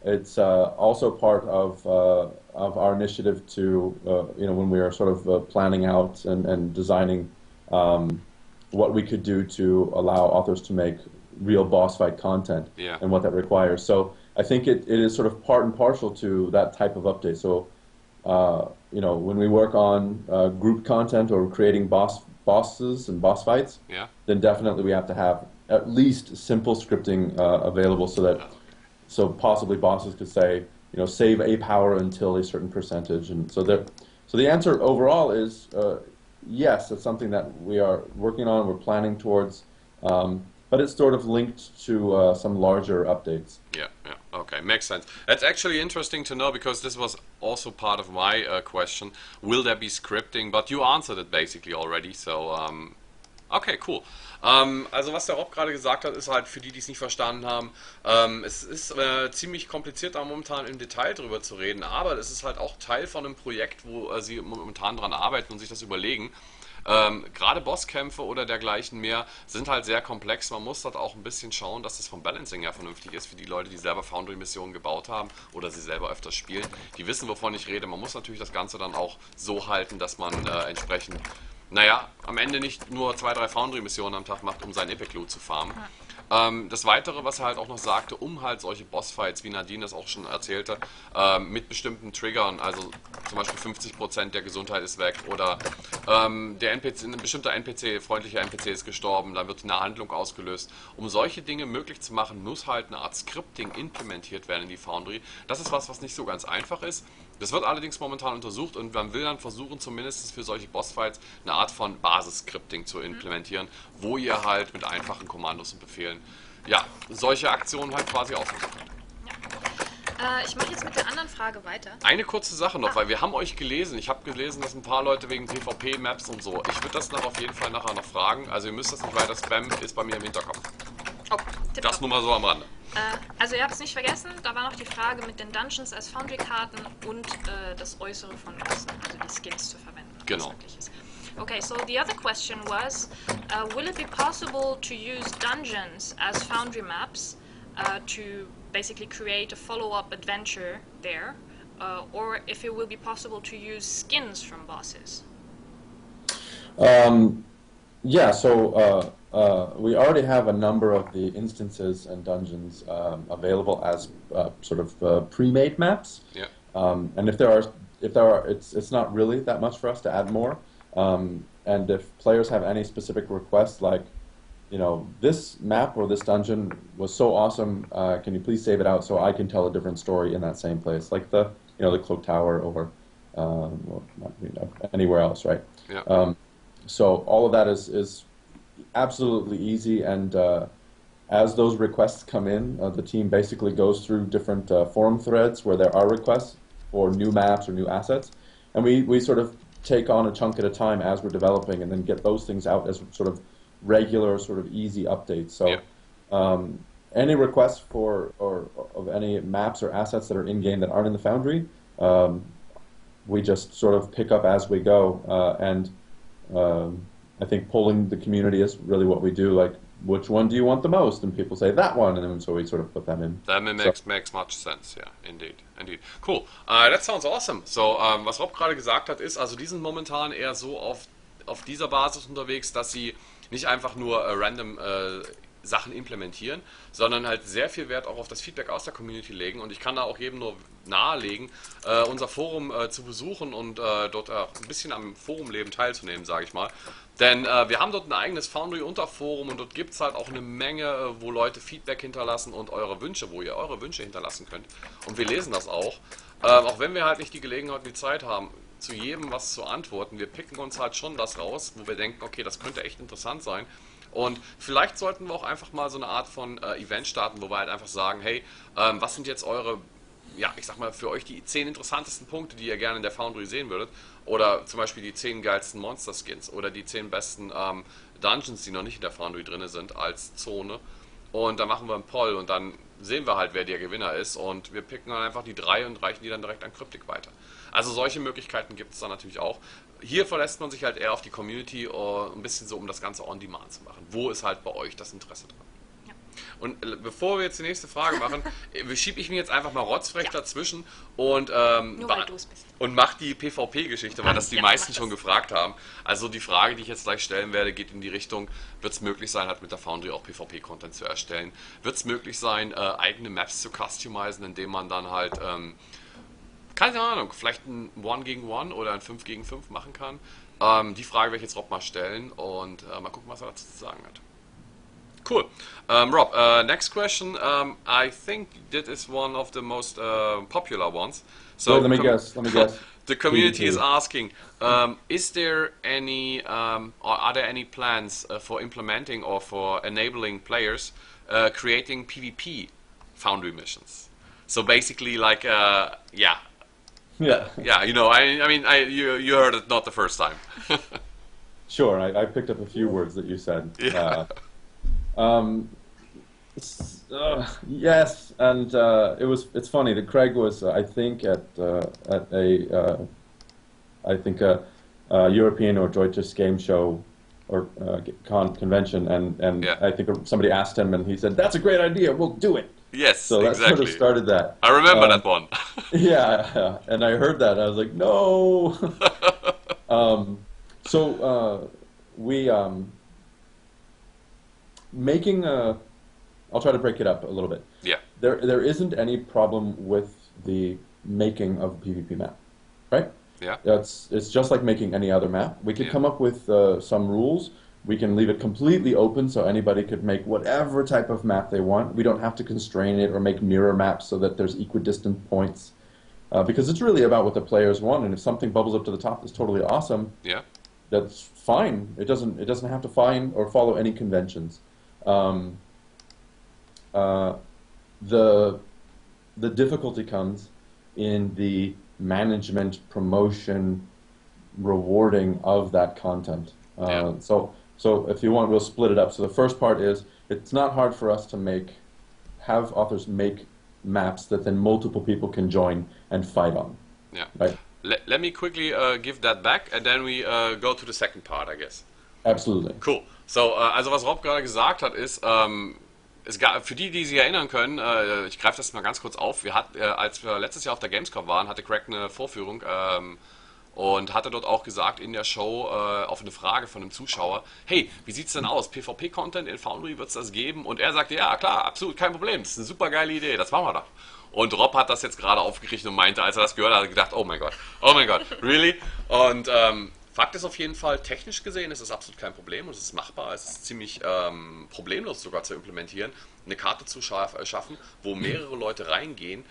Speaker 4: it's also part of our initiative to when we are sort of planning out and designing what we could do to allow authors to make real boss fight content and what that requires. So I think it is sort of part and parcel to that type of update. So when we work on group content or creating bosses and boss fights, then definitely we have to have at least simple scripting available so possibly bosses could say, save a power until a certain percentage, and so the answer overall is yes, it's something that we are working on, we're planning towards, but it's sort of linked to some larger updates.
Speaker 2: Yeah, okay, makes sense. That's actually interesting to know, because this was also part of my question. Will there be scripting? But you answered it basically already, so okay, cool. Also was der Rob gerade gesagt hat, ist halt für die, die es nicht verstanden haben, es ist ziemlich kompliziert, da momentan im Detail drüber zu reden, aber es ist halt auch Teil von einem Projekt, wo sie momentan dran arbeiten und sich das überlegen. Gerade Bosskämpfe oder dergleichen mehr sind halt sehr komplex. Man muss dort auch ein bisschen schauen, dass das vom Balancing ja vernünftig ist für die Leute, die selber Foundry-Missionen gebaut haben oder sie selber öfters spielen. Die wissen, wovon ich rede. Man muss natürlich das Ganze dann auch so halten, dass man entsprechend am Ende nicht nur 2-3 Foundry-Missionen am Tag macht, um sein Epic-Loot zu farmen. Das Weitere, was er halt auch noch sagte, um halt solche Bossfights, wie Nadine das auch schon erzählte, mit bestimmten Triggern, also zum Beispiel 50% der Gesundheit ist weg oder ein bestimmter NPC, freundlicher NPC ist gestorben, dann wird eine Handlung ausgelöst. Um solche Dinge möglich zu machen, muss halt eine Art Scripting implementiert werden in die Foundry. Das ist was nicht so ganz einfach ist. Das wird allerdings momentan untersucht und man will dann versuchen, zumindest für solche Bossfights eine Art von Basis-Scripting zu implementieren, wo ihr halt mit einfachen Kommandos und Befehlen, ja, solche Aktionen halt quasi ausführen könnt.
Speaker 3: Ich mache jetzt mit der anderen Frage weiter.
Speaker 2: Eine kurze Sache noch, weil wir haben euch gelesen. Ich habe gelesen, dass ein paar Leute wegen PvP-Maps und so. Ich würde das auf jeden Fall nachher noch fragen. Also ihr müsst das nicht weiter spammen, ist bei mir im Hinterkopf.
Speaker 3: Oh, tipptopp.
Speaker 2: Das nur mal so am Rande.
Speaker 3: Also ihr habt es nicht vergessen, da war noch die Frage mit den Dungeons als Foundry-Karten und das Äußere von Gast, also die Skins zu verwenden.
Speaker 2: Genau.
Speaker 3: Okay, so the other question was, will it be possible to use dungeons as Foundry maps to basically create a follow-up adventure there, or if it will be possible to use skins from bosses?
Speaker 4: Yeah, so we already have a number of the instances and dungeons available as sort of pre-made maps.
Speaker 2: Yeah.
Speaker 4: And if there are, it's not really that much for us to add more. And if players have any specific requests, like, you know, this map or this dungeon was so awesome, can you please save it out so I can tell a different story in that same place, like the Cloak Tower or anywhere else, right?
Speaker 2: Yeah.
Speaker 4: So all of that is absolutely easy, and as those requests come in, the team basically goes through different forum threads where there are requests for new maps or new assets, and we sort of take on a chunk at a time as we're developing, and then get those things out as sort of regular, sort of easy updates. So
Speaker 2: yeah.
Speaker 4: Any requests for or of any maps or assets that are in game that aren't in the Foundry, we just sort of pick up as we go, and I think polling the community is really what we do. Like, which one do you want the most? And people say that one, and then so we sort of put them in.
Speaker 2: That makes much sense, yeah, indeed. Cool, that sounds awesome. So, was Rob gerade gesagt hat, ist, also die sind momentan eher so auf dieser Basis unterwegs, dass sie nicht einfach nur random Sachen implementieren, sondern halt sehr viel Wert auch auf das Feedback aus der Community legen, und ich kann da auch jedem nur nahelegen, unser Forum zu besuchen und dort ein bisschen am Forumleben teilzunehmen, sage ich mal. Denn wir haben dort ein eigenes Foundry-Unterforum, und dort gibt es halt auch eine Menge, wo Leute Feedback hinterlassen und wo ihr eure Wünsche hinterlassen könnt. Und wir lesen das auch wenn wir halt nicht die Gelegenheit und die Zeit haben, zu jedem was zu antworten. Wir picken uns halt schon das raus, wo wir denken, okay, das könnte echt interessant sein. Und vielleicht sollten wir auch einfach mal so eine Art von Event starten, wo wir halt einfach sagen, hey, was sind jetzt eure, ja, ich sag mal, für euch die 10 interessantesten Punkte, die ihr gerne in der Foundry sehen würdet? Oder zum Beispiel die 10 geilsten Monster-Skins oder die 10 besten Dungeons, die noch nicht in der Foundry drin sind, als Zone. Und dann machen wir einen Poll, und dann sehen wir halt, wer der Gewinner ist, und wir picken dann einfach die 3 und reichen die dann direkt an Cryptic weiter. Also solche Möglichkeiten gibt es dann natürlich auch. Hier verlässt man sich halt eher auf die Community, ein bisschen so, um das Ganze on demand zu machen. Wo ist halt bei euch das Interesse dran? Ja. Und bevor wir jetzt die nächste Frage machen, schiebe ich mir jetzt einfach mal rotzfrech dazwischen und mach die PvP-Geschichte, weil das die meisten schon gefragt haben. Also die Frage, die ich jetzt gleich stellen werde, geht in die Richtung, wird es möglich sein, halt mit der Foundry auch PvP-Content zu erstellen? Wird es möglich sein, eigene Maps zu customizen, indem man dann halt keine Ahnung, vielleicht ein 1 gegen 1 oder ein 5 gegen 5 machen kann. Die Frage werde ich jetzt Rob mal stellen und mal gucken, was er dazu zu sagen hat. Cool. Rob, next question. I think that is one of the most popular ones. So
Speaker 4: let me guess.
Speaker 2: The community is asking, is there any, are there any plans for implementing or for enabling players creating PvP Foundry missions? So basically, like, yeah, you know, I mean, you heard it not the first time.
Speaker 4: Sure, I picked up a few words that you said.
Speaker 2: Yeah.
Speaker 4: Yes, and it's funny that Craig was I think at a European or Deutsches game show or convention, and
Speaker 2: yeah.
Speaker 4: I think somebody asked him, and he said, "That's a great idea. We'll do it."
Speaker 2: Yes,
Speaker 4: so that
Speaker 2: exactly.
Speaker 4: sort of started that.
Speaker 2: I remember that one.
Speaker 4: Yeah, and I heard that, and I was like, no. We making a. I'll try to break it up a little bit.
Speaker 2: Yeah.
Speaker 4: There isn't any problem with the making of a PvP map, right?
Speaker 2: Yeah.
Speaker 4: It's just like making any other map. We could come up with some rules. We can leave it completely open so anybody could make whatever type of map they want. We don't have to constrain it or make mirror maps so that there's equidistant points. because it's really about what the players want. And if something bubbles up to the top that's totally awesome,
Speaker 2: Yeah.
Speaker 4: that's fine. It doesn't have to find or follow any conventions. The difficulty comes in the management, promotion, rewarding of that content.
Speaker 2: Yeah.
Speaker 4: So if you want, we'll split it up. So the first part is, it's not hard for us to have authors make maps that then multiple people can join and fight on.
Speaker 2: Yeah.
Speaker 4: Right?
Speaker 2: Let me quickly give that back, and then we go to the second part, I guess.
Speaker 4: Absolutely.
Speaker 2: Cool. So, also was Rob gerade gesagt hat, ist, es gab, für die sich erinnern können, ich greife das mal ganz kurz auf, als wir letztes Jahr auf der Gamescom waren, hatte Craig eine Vorführung und hatte dort auch gesagt in der Show auf eine Frage von einem Zuschauer, hey, wie sieht's denn aus? PvP-Content in Foundry, wird's das geben? Und er sagte, ja klar, absolut, kein Problem, das ist eine super geile Idee, das machen wir doch. Und Rob hat das jetzt gerade aufgerichtet und meinte, als er das gehört hat, hat er gedacht, oh mein Gott, really? Und Fakt ist auf jeden Fall, technisch gesehen ist es absolut kein Problem und es ist machbar, es ist ziemlich problemlos sogar zu implementieren, eine Karte zu schaffen, wo mehrere Leute reingehen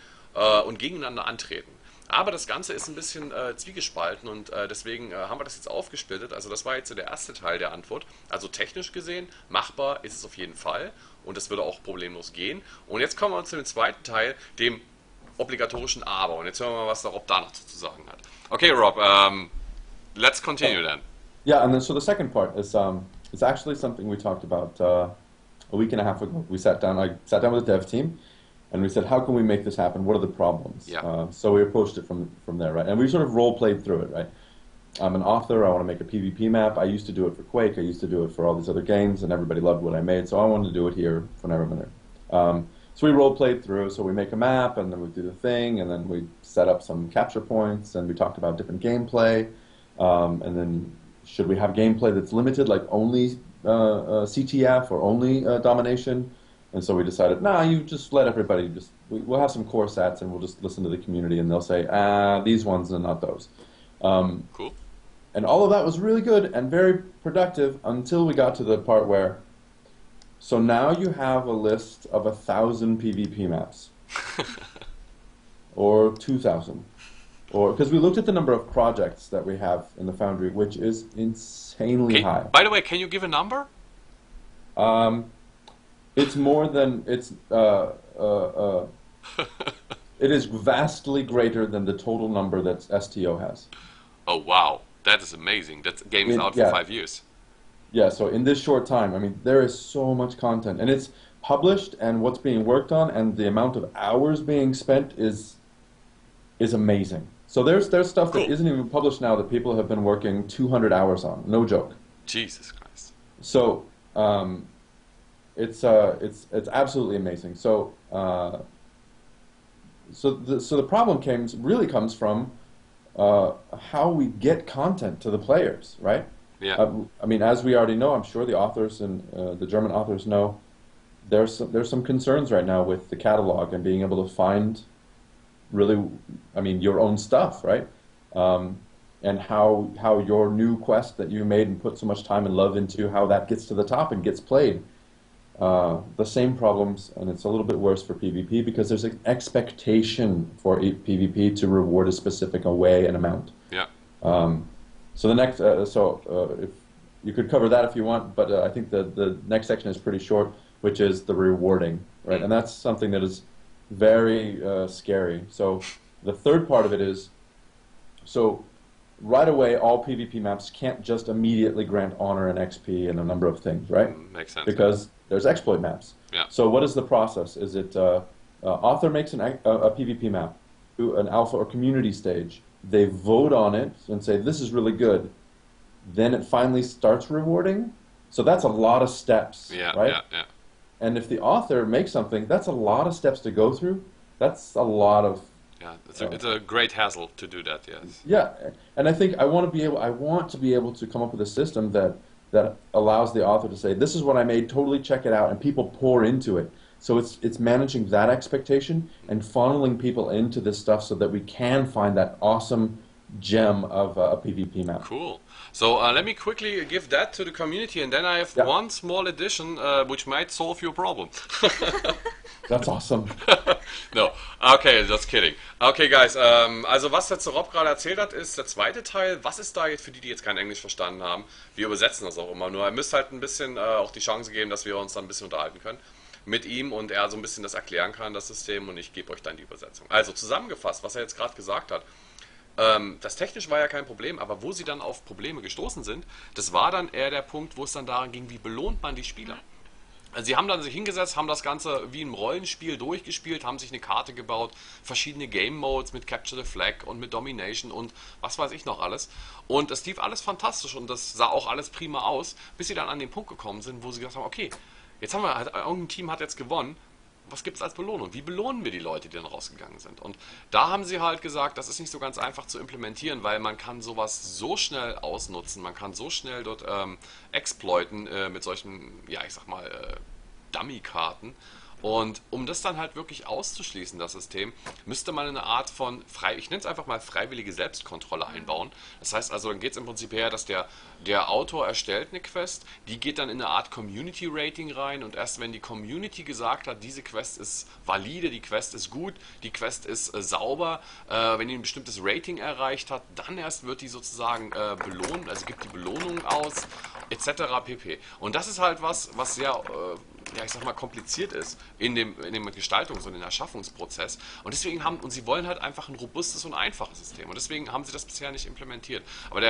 Speaker 2: und gegeneinander antreten. Aber das Ganze ist ein bisschen zwiegespalten und deswegen haben wir das jetzt aufgesplittet. Also das war jetzt so der erste Teil der Antwort. Also technisch gesehen, machbar ist es auf jeden Fall und das würde auch problemlos gehen. Und jetzt kommen wir zu dem zweiten Teil, dem obligatorischen Aber. Und jetzt hören wir mal, was der Rob da noch zu sagen hat. Okay, Rob, let's continue then.
Speaker 4: Yeah, and then so the second part is it's actually something we talked about a week and a half ago. I sat down with the dev team, and we said, how can we make this happen? What are the problems?
Speaker 2: Yeah.
Speaker 4: So we approached it from there, right? And we sort of role-played through it, right? I'm an author. I want to make a PvP map. I used to do it for Quake. I used to do it for all these other games, and everybody loved what I made, so I wanted to do it here for Neverwinter. So we role-played through. So we make a map, and then we do the thing, and then we set up some capture points, and we talked about different gameplay. And then should we have gameplay that's limited, like only CTF or only domination? And so we decided, nah, you just let everybody we'll have some core sets and we'll just listen to the community and they'll say, these ones and not those.
Speaker 2: Cool.
Speaker 4: And all of that was really good and very productive until we got to the part where, so now you have a list of 1,000 PvP maps. Or 2,000. Or because we looked at the number of projects that we have in the Foundry, which is insanely high.
Speaker 2: By the way, can you give a number?
Speaker 4: It's more than it is vastly greater than the total number that STO has.
Speaker 2: Oh wow, that is amazing. That game is out for 5 years.
Speaker 4: Yeah, so in this short time, I mean, there is so much content, and it's published, and what's being worked on, and the amount of hours being spent is amazing. So there's stuff that isn't even published now that people have been working 200 hours on. No joke.
Speaker 2: Jesus Christ.
Speaker 4: So it's absolutely amazing. So the problem really comes from how we get content to the players, right?
Speaker 2: Yeah.
Speaker 4: I mean, as we already know, I'm sure the authors and the German authors know, there's some concerns right now with the catalog and being able to find really, I mean, your own stuff, right? And how your new quest that you made and put so much time and love into, how that gets to the top and gets played. The same problems, and it's a little bit worse for PvP because there's an expectation for PvP to reward a specific way and amount.
Speaker 2: Yeah.
Speaker 4: So the next, if you could cover that if you want, but I think the next section is pretty short, which is the rewarding, right? And that's something that is very scary. So the third part of it is, so right away, all PvP maps can't just immediately grant honor and XP and a number of things, right?
Speaker 2: Makes sense.
Speaker 4: Because there's exploit maps.
Speaker 2: Yeah.
Speaker 4: So what is the process? Is it author makes a PvP map, an alpha or community stage. They vote on it and say, this is really good. Then it finally starts rewarding. So that's a lot of steps, right?
Speaker 2: Yeah.
Speaker 4: And if the author makes something, that's a lot of steps to go through. That's a lot of...
Speaker 2: Yeah, it's a great hassle to do that, yes.
Speaker 4: Yeah, and I think I want to be able to come up with a system that allows the author to say, this is what I made, totally check it out, and people pour into it. So it's managing that expectation and funneling people into this stuff so that we can find that awesome gem of a PvP map.
Speaker 2: Cool. So let me quickly give that to the community, and then I have one small addition which might solve your problem.
Speaker 4: That's awesome.
Speaker 2: No, okay, just kidding. Okay, guys, also was jetzt Rob gerade erzählt hat, ist der zweite Teil. Was ist da jetzt für die, die jetzt kein Englisch verstanden haben? Wir übersetzen das auch immer nur. Ihr müsst halt ein bisschen auch die Chance geben, dass wir uns dann ein bisschen unterhalten können mit ihm und er so ein bisschen das erklären kann, das System, und ich gebe euch dann die Übersetzung. Also zusammengefasst, was er jetzt gerade gesagt hat. Das technisch war ja kein Problem, aber wo sie dann auf Probleme gestoßen sind, das war dann eher der Punkt, wo es dann daran ging, wie belohnt man die Spieler. Also sie haben dann sich hingesetzt, haben das Ganze wie im Rollenspiel durchgespielt, haben sich eine Karte gebaut, verschiedene Game Modes mit Capture the Flag und mit Domination und was weiß ich noch alles. Und es lief alles fantastisch und das sah auch alles prima aus, bis sie dann an den Punkt gekommen sind, wo sie gesagt haben, okay, jetzt haben wir, irgendein Team hat jetzt gewonnen, was gibt es als Belohnung? Wie belohnen wir die Leute, die dann rausgegangen sind? Und da haben sie halt gesagt, das ist nicht so ganz einfach zu implementieren, weil man kann sowas so schnell ausnutzen, man kann so schnell dort exploiten mit solchen, ja ich sag mal, Dummy-Karten. Und um das dann halt wirklich auszuschließen, das System, müsste man eine Art von, ich nenne es einfach mal freiwillige Selbstkontrolle einbauen. Das heißt also, dann geht es im Prinzip her, dass der Autor erstellt eine Quest, die geht dann in eine Art Community-Rating rein und erst wenn die Community gesagt hat, diese Quest ist valide, die Quest ist gut, die Quest ist sauber, wenn die ein bestimmtes Rating erreicht hat, dann erst wird die sozusagen belohnt, also gibt die Belohnung aus, etc. pp. Und das ist halt was sehr ja, ich sag mal, kompliziert ist in dem Gestaltungs- und in Erschaffungsprozess. Und deswegen sie wollen halt einfach ein robustes und einfaches System. Und deswegen haben sie das bisher nicht implementiert. Aber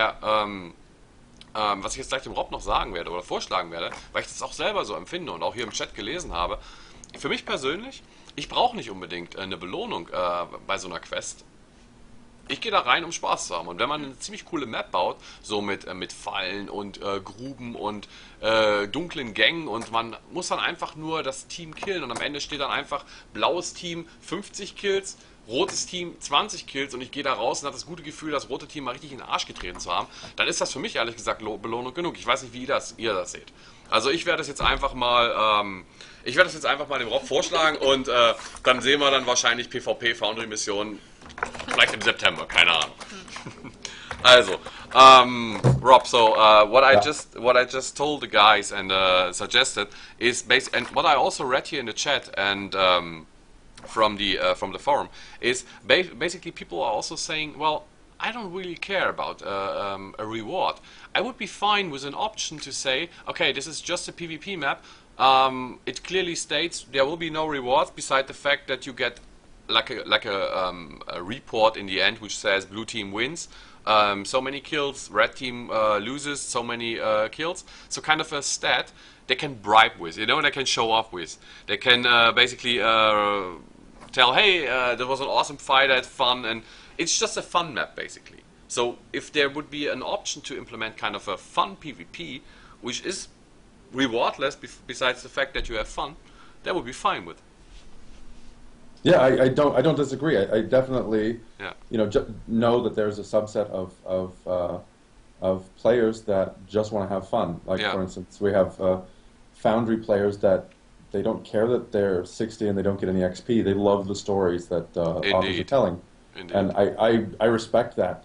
Speaker 2: was ich jetzt gleich dem Rob noch sagen werde oder vorschlagen werde, weil ich das auch selber so empfinde und auch hier im Chat gelesen habe, für mich persönlich, ich brauche nicht unbedingt eine Belohnung bei so einer Quest. Ich gehe da rein, um Spaß zu haben. Und wenn man eine ziemlich coole Map baut, so mit Fallen und Gruben und dunklen Gängen und man muss dann einfach nur das Team killen und am Ende steht dann einfach blaues Team 50 Kills, rotes Team 20 Kills und ich gehe da raus und habe das gute Gefühl, das rote Team mal richtig in den Arsch getreten zu haben, dann ist das für mich ehrlich gesagt Belohnung genug. Ich weiß nicht, wie ihr das seht. Also ich werde das jetzt einfach mal dem Rob vorschlagen und dann sehen wir dann wahrscheinlich PvP Foundry Missionen vielleicht im September, keine Ahnung. Also, Rob, so what I just told the guys and suggested is and what I also read here in the chat and from the forum is basically people are also saying, well, I don't really care about a reward. I would be fine with an option to say, okay, this is just a PvP map. It clearly states there will be no rewards beside the fact that you get like a report in the end which says blue team wins so many kills, red team loses so many kills, so kind of a stat they can bribe with, you know, they can show off with. They can basically tell, hey, there was an awesome fight, I had fun, and it's just a fun map basically. So if there would be an option to implement kind of a fun PvP which is rewardless besides the fact that you have fun, that would be fine with.
Speaker 4: Yeah, I don't disagree. I definitely, know that there's a subset of players that just want to have fun. Like for instance, we have Foundry players that they don't care that they're 60 and they don't get any XP. They love the stories that authors are telling, Indeed. And I respect that.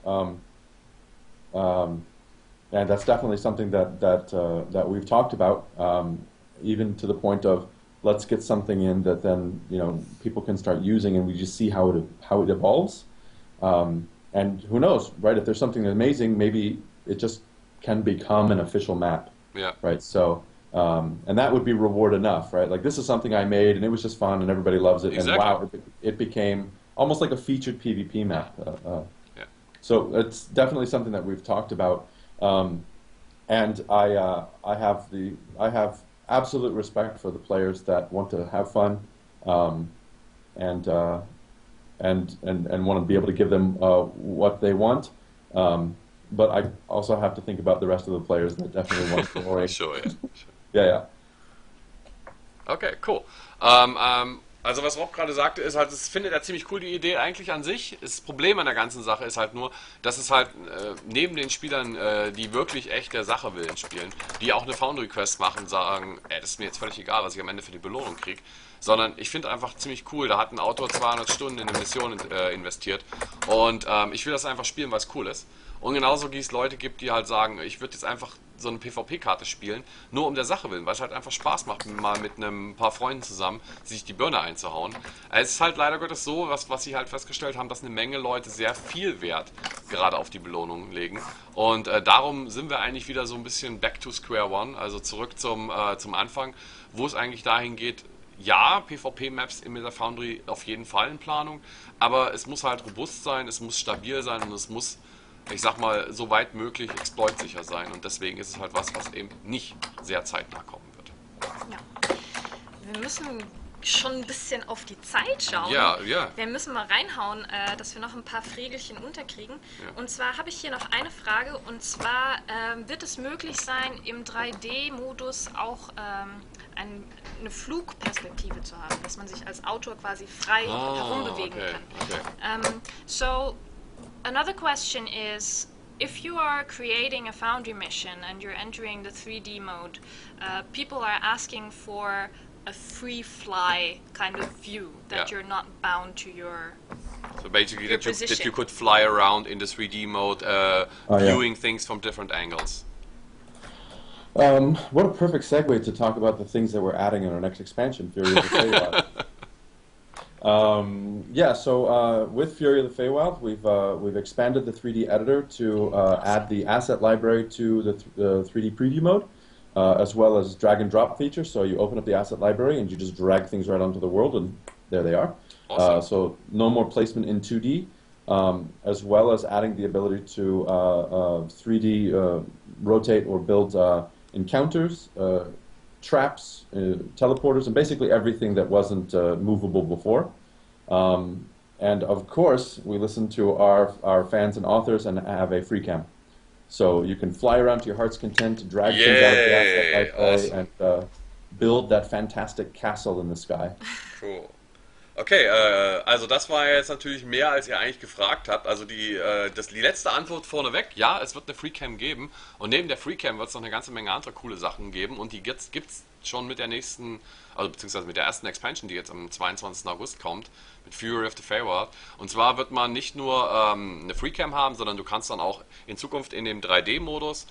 Speaker 4: And that's definitely something that we've talked about, even to the point of, let's get something in that then people can start using, and we just see how it evolves. And who knows, right? If there's something amazing, maybe it just can become an official map.
Speaker 2: Yeah.
Speaker 4: Right. So, and that would be reward enough, right? Like, this is something I made, and it was just fun, and everybody loves it.
Speaker 2: Exactly.
Speaker 4: And wow, it became almost like a featured PvP map.
Speaker 2: Yeah.
Speaker 4: So it's definitely something that we've talked about. And I have absolute respect for the players that want to have fun, and want to be able to give them what they want. But I also have to think about the rest of the players that definitely want glory.
Speaker 2: Sure, yeah.
Speaker 4: Yeah.
Speaker 2: Okay, cool. Also was Rob gerade sagte, ist halt, es findet er ziemlich cool, die Idee eigentlich an sich. Das Problem an der ganzen Sache ist halt nur, dass es halt neben den Spielern, die wirklich echt der Sache willen spielen, die auch eine Foundry-Quest machen, sagen, das ist mir jetzt völlig egal, was ich am Ende für die Belohnung kriege. Sondern ich finde einfach ziemlich cool, da hat ein Autor 200 Stunden in eine Mission investiert und ich will das einfach spielen, weil es cool ist. Und genauso wie es Leute gibt, die halt sagen, ich würde jetzt einfach so eine PvP-Karte spielen, nur um der Sache willen, weil es halt einfach Spaß macht, mal mit einem paar Freunden zusammen sich die Birne einzuhauen. Es ist halt leider Gottes so, was sie halt festgestellt haben, dass eine Menge Leute sehr viel Wert gerade auf die Belohnungen legen. Und darum sind wir eigentlich wieder so ein bisschen back to square one, also zurück zum Anfang, wo es eigentlich dahin geht, ja, PvP-Maps in der Foundry auf jeden Fall in Planung, aber es muss halt robust sein, es muss stabil sein und es muss, ich sag mal, so weit möglich exploitsicher sein. Und deswegen ist es halt was eben nicht sehr zeitnah kommen wird.
Speaker 3: Ja. Wir müssen schon ein bisschen auf die Zeit schauen.
Speaker 2: Ja.
Speaker 3: Wir müssen mal reinhauen, dass wir noch ein paar Frägelchen unterkriegen. Ja. Und zwar habe ich hier noch eine Frage. Und zwar wird es möglich sein, im 3D-Modus auch eine Flugperspektive zu haben, dass man sich als Autor quasi frei herumbewegen kann.
Speaker 2: Okay.
Speaker 3: So, another question is, if you are creating a Foundry mission and you're entering the 3D mode, people are asking for a free fly kind of view, that you're not bound to your
Speaker 2: So basically
Speaker 3: your
Speaker 2: that you could fly around in the 3D mode, viewing things from different angles.
Speaker 4: What a perfect segue to talk about the things that we're adding in our next expansion, Fury of the Feywild. With Fury of the Feywild, we've expanded the 3D editor to add the asset library to the 3D preview mode, as well as drag and drop feature. So you open up the asset library and you just drag things right onto the world, and there they are.
Speaker 2: Awesome.
Speaker 4: So no more placement in 2D, as well as adding the ability to 3D rotate or build encounters, traps, teleporters, and basically everything that wasn't movable before. And of course, we listen to our fans and authors and have a free cam. So you can fly around to your heart's content, drag things out of the asset library, and build that fantastic castle in the sky.
Speaker 2: Cool. Okay, also das war jetzt natürlich mehr, als ihr eigentlich gefragt habt. Also die letzte Antwort vorneweg, ja, es wird eine Freecam geben. Und neben der Freecam wird es noch eine ganze Menge andere coole Sachen geben. Und die gibt's schon mit der nächsten, also beziehungsweise mit der ersten Expansion, die jetzt am 22. August kommt, mit Fury of the Feywild. Und zwar wird man nicht nur eine Freecam haben, sondern du kannst dann auch in Zukunft in dem 3D-Modus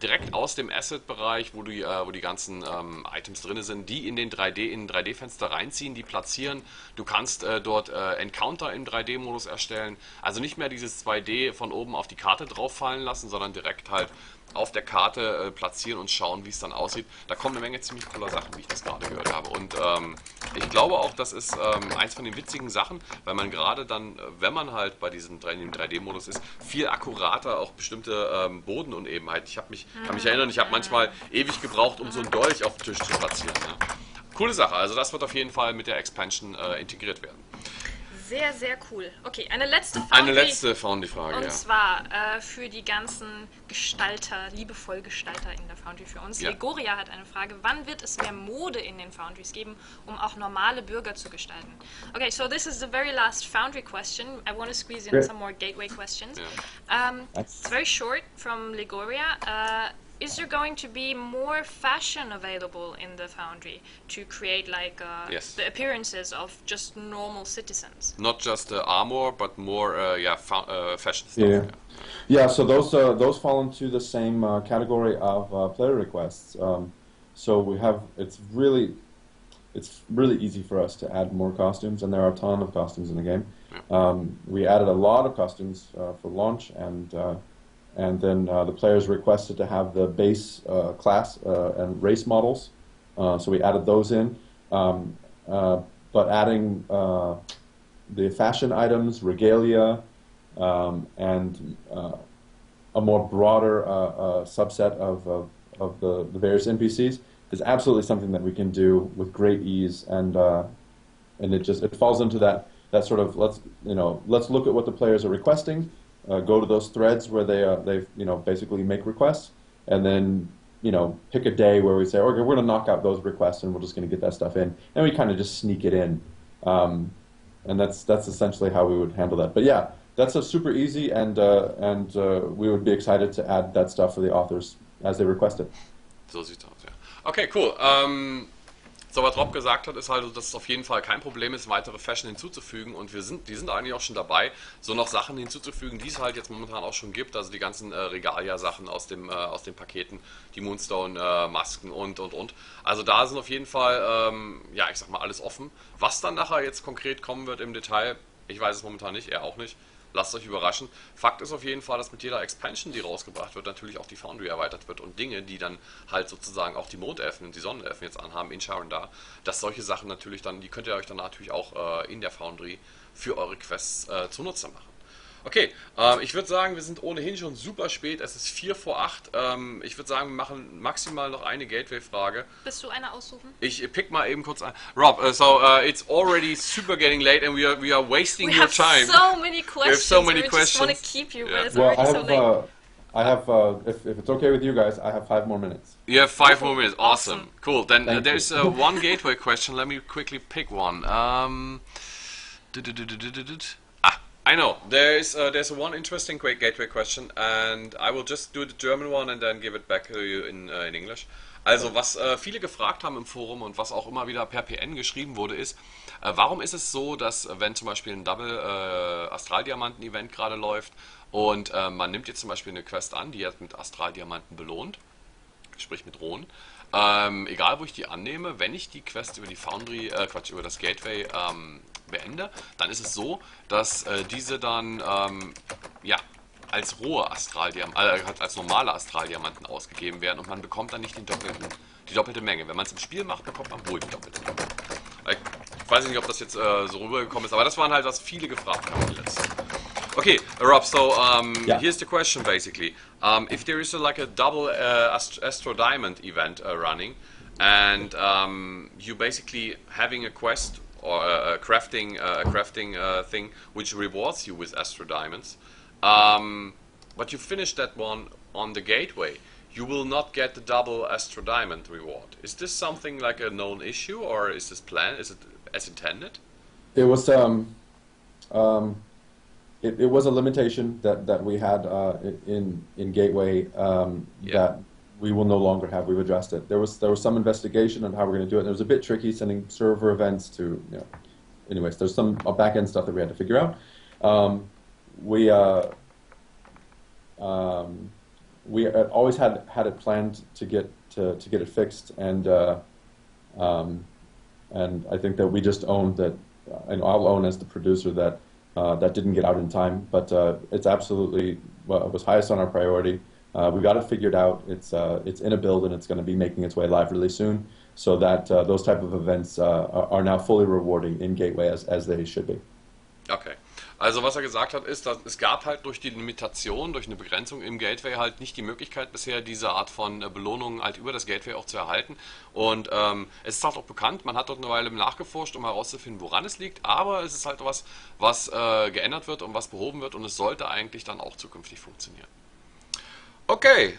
Speaker 2: direkt aus dem Asset-Bereich, wo die ganzen Items drin sind, die in den 3D-Fenster reinziehen, die platzieren. Du kannst dort Encounter im 3D-Modus erstellen. Also nicht mehr dieses 2D von oben auf die Karte drauf fallen lassen, sondern direkt halt auf der Karte platzieren und schauen, wie es dann aussieht. Da kommt eine Menge ziemlich cooler Sachen, wie ich das gerade gehört habe. Und ich glaube auch, das ist eins von den witzigen Sachen, weil man gerade dann, wenn man halt bei diesem 3D-Modus ist, viel akkurater auch bestimmte Bodenunebenheiten. Ich kann mich erinnern, ich habe manchmal ewig gebraucht, um so einen Dolch auf den Tisch zu platzieren. Ne? Coole Sache, also das wird auf jeden Fall mit der Expansion integriert werden.
Speaker 3: Sehr, sehr cool. Okay, eine letzte
Speaker 2: Foundry-Frage.
Speaker 3: Und zwar für die ganzen Gestalter, liebevoll Gestalter in der Foundry für uns. Ja. Legoria hat eine Frage. Wann wird es mehr Mode in den Foundries geben, um auch normale Bürger zu gestalten? Okay, so this is the very last Foundry question. I want to squeeze in some more gateway questions. Yeah. It's very short from Legoria. Is there going to be more fashion available in the Foundry to create like the appearances of just normal citizens?
Speaker 2: Not just armor, but more fashion stuff.
Speaker 4: Yeah. So those fall into the same category of player requests. So we have it's really easy for us to add more costumes, and there are a ton of costumes in the game. Yeah. We added a lot of costumes for launch, and then the players requested to have the base class and race models, so we added those in. But adding the fashion items, regalia, and a more broader subset of the various NPCs is absolutely something that we can do with great ease, and it falls into that sort of let's look at what the players are requesting. Go to those threads where they basically make requests, and then pick a day where we say, okay, we're going to knock out those requests and we're just going to get that stuff in, and we kind of just sneak it in, and that's essentially how we would handle that. But yeah, that's a super easy, and we would be excited to add that stuff for the authors as they request it.
Speaker 2: So sieht's aus, ja. Okay, cool. So, was Rob gesagt hat, ist halt, dass es auf jeden Fall kein Problem ist, weitere Fashion hinzuzufügen, und die sind eigentlich auch schon dabei, so noch Sachen hinzuzufügen, die es halt jetzt momentan auch schon gibt, also die ganzen Regalia-Sachen aus den Paketen, die Moonstone-Masken und. Also da sind auf jeden Fall, ja, ich sag mal, alles offen. Was dann nachher jetzt konkret kommen wird im Detail, ich weiß es momentan nicht, er auch nicht. Lasst euch überraschen. Fakt ist auf jeden Fall, dass mit jeder Expansion, die rausgebracht wird, natürlich auch die Foundry erweitert wird und Dinge, die dann halt sozusagen auch die Mondelfen und die Sonnenelfen jetzt anhaben, Anschauen da, dass solche Sachen natürlich dann, die könnt ihr euch dann natürlich auch in der Foundry für eure Quests zunutze machen. Okay, ich würde sagen, wir sind ohnehin schon super spät, es ist 4 vor 8. Ich würde sagen, wir machen maximal noch eine Gateway-Frage.
Speaker 3: Willst du eine aussuchen?
Speaker 2: Ich pick mal eben kurz ein. Rob, it's already super getting late and we are wasting your time.
Speaker 3: We have so many questions.
Speaker 2: We have so many
Speaker 3: we
Speaker 2: questions.
Speaker 3: just want to keep you, but it's
Speaker 4: Well,
Speaker 3: already so late.
Speaker 4: I have, if it's okay with you guys, I have 5 more minutes.
Speaker 2: You have 5 more minutes. Awesome.
Speaker 3: Awesome.
Speaker 2: Cool. Then
Speaker 4: Thank
Speaker 2: there's
Speaker 4: you.
Speaker 2: one gateway question. Let me quickly pick one. I know. There's one interesting gateway question, and I will just do the German one and then give it back to you in English. Also, was viele gefragt haben im Forum und was auch immer wieder per PN geschrieben wurde, ist, warum ist es so, dass wenn zum Beispiel ein Double Astraldiamanten-Event gerade läuft und man nimmt jetzt zum Beispiel eine Quest an, die jetzt mit Astraldiamanten belohnt, sprich mit Rohen, egal wo ich die annehme, wenn ich die Quest über die Foundry, über das Gateway beende, dann ist es so, dass diese dann ja, als rohe Astraldiamanten, als normale Astraldiamanten ausgegeben werden und man bekommt dann nicht die doppelte Menge. Wenn man es im Spiel macht, bekommt man wohl die doppelte Menge. Ich weiß nicht, ob das jetzt so rübergekommen ist, aber das waren halt, was viele gefragt haben letztens. Okay, Rob, so
Speaker 4: Yeah.
Speaker 2: here's the question basically. If there is like a double Astro Diamond event running, and you basically having a quest or a crafting thing which rewards you with Astro Diamonds, but you finish that one on the gateway, you will not get the double Astro Diamond reward. Is this something like a known issue, or is this planned? Is it as intended?
Speaker 4: It was it was a limitation that we had in Gateway that we will no longer have. We've addressed it. There was some investigation on how we're going to do it. And it was a bit tricky sending server events to, anyways, there's some back end stuff that we had to figure out. We always had it planned to get it fixed, and I think that we just owned that, and I'll own as the producer that that didn't get out in time, but it's absolutely was highest on our priority. We got it figured out. It's in a build and it's going to be making its way live really soon, so that those type of events are now fully rewarding in Gateway as they should be.
Speaker 2: Okay. Also was er gesagt hat, ist, dass es gab halt durch die Limitation, durch eine Begrenzung im Gateway halt nicht die Möglichkeit bisher, diese Art von Belohnungen halt über das Gateway auch zu erhalten. Und es ist halt auch bekannt, man hat dort eine Weile nachgeforscht, um herauszufinden, woran es liegt, aber es ist halt was geändert wird und was behoben wird, und es sollte eigentlich dann auch zukünftig funktionieren. Okay,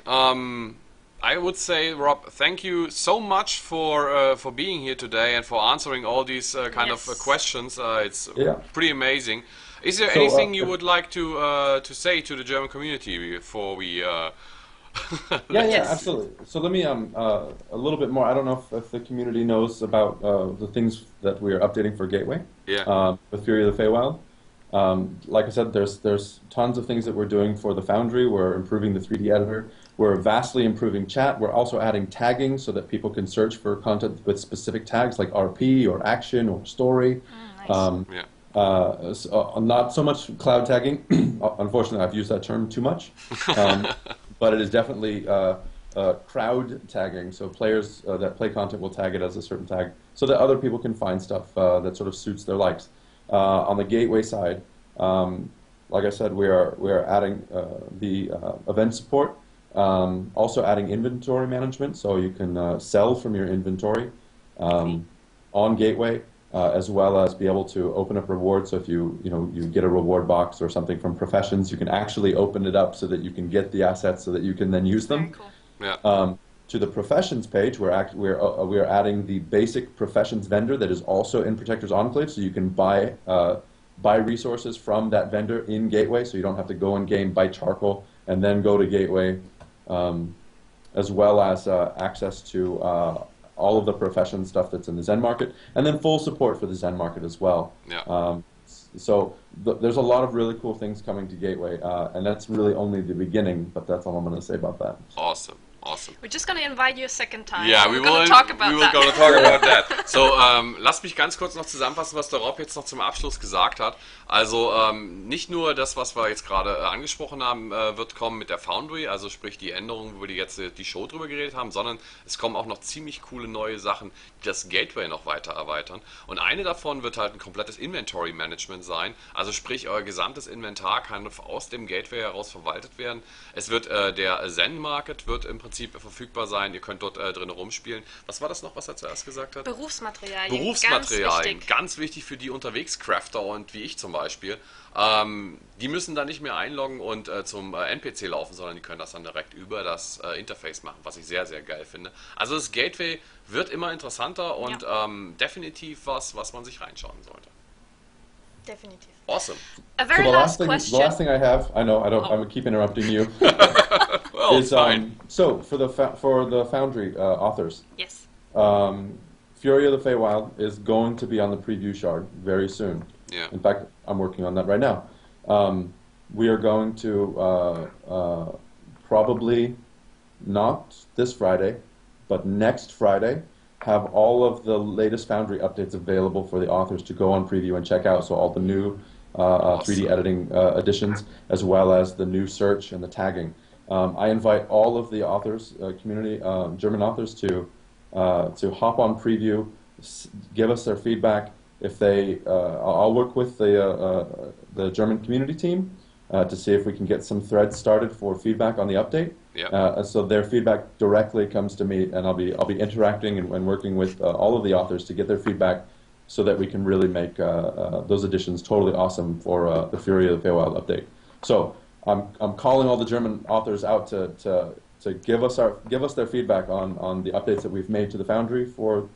Speaker 2: I would say, Rob, thank you so much for being here today and for answering all these kind of questions. It's pretty amazing. Is there anything you would like to say to the German community before we?
Speaker 4: Yeah, absolutely. So let me a little bit more. I don't know if the community knows about the things that we are updating for Gateway.
Speaker 2: Yeah.
Speaker 4: With Fury of the Feywild. Like I said, there's tons of things that we're doing for the Foundry. We're improving the 3D editor. We're vastly improving chat. We're also adding tagging so that people can search for content with specific tags like RP or action or story.
Speaker 2: Yeah.
Speaker 4: Not so much cloud tagging. Unfortunately, I've used that term too much. But it is definitely crowd tagging. So players that play content will tag it as a certain tag so that other people can find stuff that sort of suits their likes. On the Gateway side, like I said, we are adding the event support. Also adding inventory management, so you can sell from your inventory on Gateway, as well as be able to open up rewards. So if you get a reward box or something from Professions, you can actually open it up so that you can get the assets so that you can then use them.
Speaker 3: Very cool.
Speaker 2: Yeah.
Speaker 4: to the professions page, we're adding the basic professions vendor that is also in Protector's Enclave, so you can buy resources from that vendor in Gateway, so you don't have to go in game, buy charcoal, and then go to Gateway, as well as access to all of the profession stuff that's in the Zen market, and then full support for the Zen market as well.
Speaker 2: Yeah.
Speaker 4: So there's a lot of really cool things coming to Gateway, and that's really only the beginning, but that's all I'm going to say about that.
Speaker 2: Awesome. Awesome.
Speaker 3: We're just going to invite you a second time.
Speaker 2: Ja,
Speaker 3: we're going to talk about that.
Speaker 2: Gonna talk about that. So, lasst mich ganz kurz noch zusammenfassen, was der Rob jetzt noch zum Abschluss gesagt hat. Also, nicht nur das, was wir jetzt gerade angesprochen haben, wird kommen mit der Foundry, also sprich die Änderungen, wo wir jetzt die Show drüber geredet haben, sondern es kommen auch noch ziemlich coole neue Sachen, die das Gateway noch weiter erweitern. Und eine davon wird halt ein komplettes Inventory Management sein, also sprich, euer gesamtes Inventar kann aus dem Gateway heraus verwaltet werden. Es wird der Zen Market wird im Prinzip verfügbar sein. Ihr könnt dort drin rumspielen. Was war das noch, was er zuerst gesagt hat?
Speaker 3: Berufsmaterialien.
Speaker 2: Berufsmaterialien. Ganz wichtig für die Unterwegs-Crafter und wie ich zum Beispiel. Die müssen da nicht mehr einloggen und zum NPC laufen, sondern die können das dann direkt über das Interface machen, was ich sehr, sehr geil finde. Also das Gateway wird immer interessanter und definitiv was man sich reinschauen sollte.
Speaker 3: Definitiv.
Speaker 2: Awesome.
Speaker 3: A very
Speaker 4: So
Speaker 3: last question.
Speaker 4: the last thing I have, I know, I keep interrupting you.
Speaker 2: Well,
Speaker 4: is
Speaker 2: fine.
Speaker 4: So for the Foundry authors,
Speaker 3: Yes.
Speaker 4: Fury of the Feywild is going to be on the preview shard very soon.
Speaker 2: Yeah.
Speaker 4: In fact, I'm working on that right now. We are going to probably not this Friday, but next Friday, have all of the latest Foundry updates available for the authors to go on preview and check out. So all the new 3D editing additions, as well as the new search and the tagging. I invite all of the authors, community, German authors, to hop on preview, give us their feedback. If they, I'll work with the German community team to see if we can get some threads started for feedback on the update.
Speaker 2: Yep.
Speaker 4: So their feedback directly comes to me, and I'll be interacting and working with all of the authors to get their feedback, so that we can really make those additions totally awesome for the Fury of the Feywild update. So I'm calling all the German authors out to give us their feedback on the updates that we've made to the Foundry for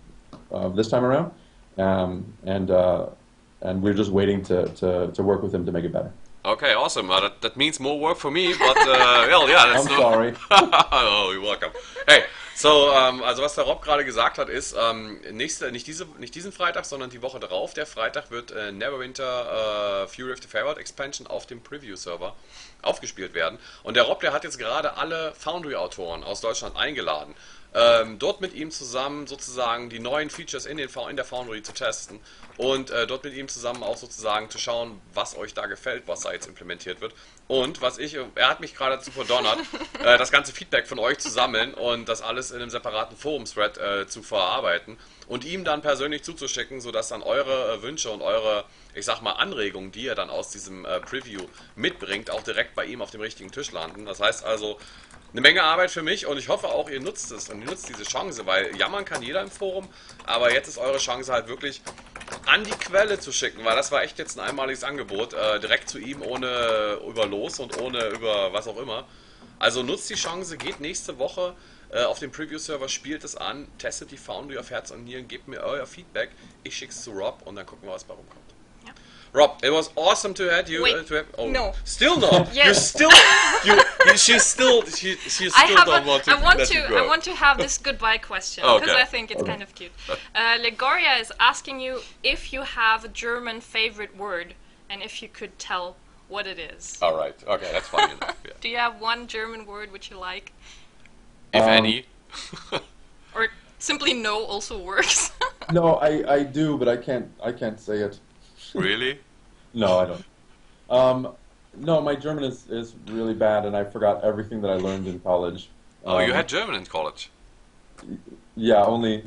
Speaker 4: this time around, and we're just waiting to work with them to make it better.
Speaker 2: Okay, awesome. That means more work for me, but well, yeah, that's
Speaker 4: I'm sorry.
Speaker 2: Oh, you're welcome. Hey, so, also was der Rob gerade gesagt hat, ist, nicht diesen Freitag, sondern die Woche darauf, der Freitag, wird Neverwinter Fury of the Feywild Expansion auf dem Preview-Server aufgespielt werden. Und der Rob, der hat jetzt gerade alle Foundry-Autoren aus Deutschland eingeladen, dort mit ihm zusammen sozusagen die neuen Features in der Foundry zu testen und dort mit ihm zusammen auch sozusagen zu schauen, was euch da gefällt, was da jetzt implementiert wird. Und er hat mich gerade dazu verdonnert, das ganze Feedback von euch zu sammeln und das alles in einem separaten Forum-Thread zu verarbeiten und ihm dann persönlich zuzuschicken, sodass dann eure Wünsche und eure, ich sag mal, Anregungen, die ihr dann aus diesem Preview mitbringt, auch direkt bei ihm auf dem richtigen Tisch landen. Das heißt also, eine Menge Arbeit für mich, und ich hoffe auch, ihr nutzt es und ihr nutzt diese Chance, weil jammern kann jeder im Forum, aber jetzt ist eure Chance halt wirklich an die Quelle zu schicken, weil das war echt jetzt ein einmaliges Angebot, direkt zu ihm, ohne über Los und ohne über was auch immer. Also nutzt die Chance, geht nächste Woche auf dem Preview-Server, spielt es an, testet die Foundry auf Herz und Nieren, gebt mir euer Feedback, ich schick's zu Rob und dann gucken wir, was bei rumkommt. Rob, it was awesome to have you.
Speaker 3: Wait, no.
Speaker 2: Still not.
Speaker 3: Yes.
Speaker 2: She still don't want to let you go.
Speaker 3: I want to have this goodbye question, because I think it's kind of cute. Legoria is asking you if you have a German favorite word, and if you could tell what it is.
Speaker 2: All right. Okay, that's fine enough. Yeah.
Speaker 3: Do you have one German word which you like?
Speaker 2: If any.
Speaker 3: Or simply no also works.
Speaker 4: No, I do, but I can't say it.
Speaker 2: Really?
Speaker 4: No, I don't. No, my German is really bad, and I forgot everything that I learned in college.
Speaker 2: Oh, you had German in college?
Speaker 4: Yeah, only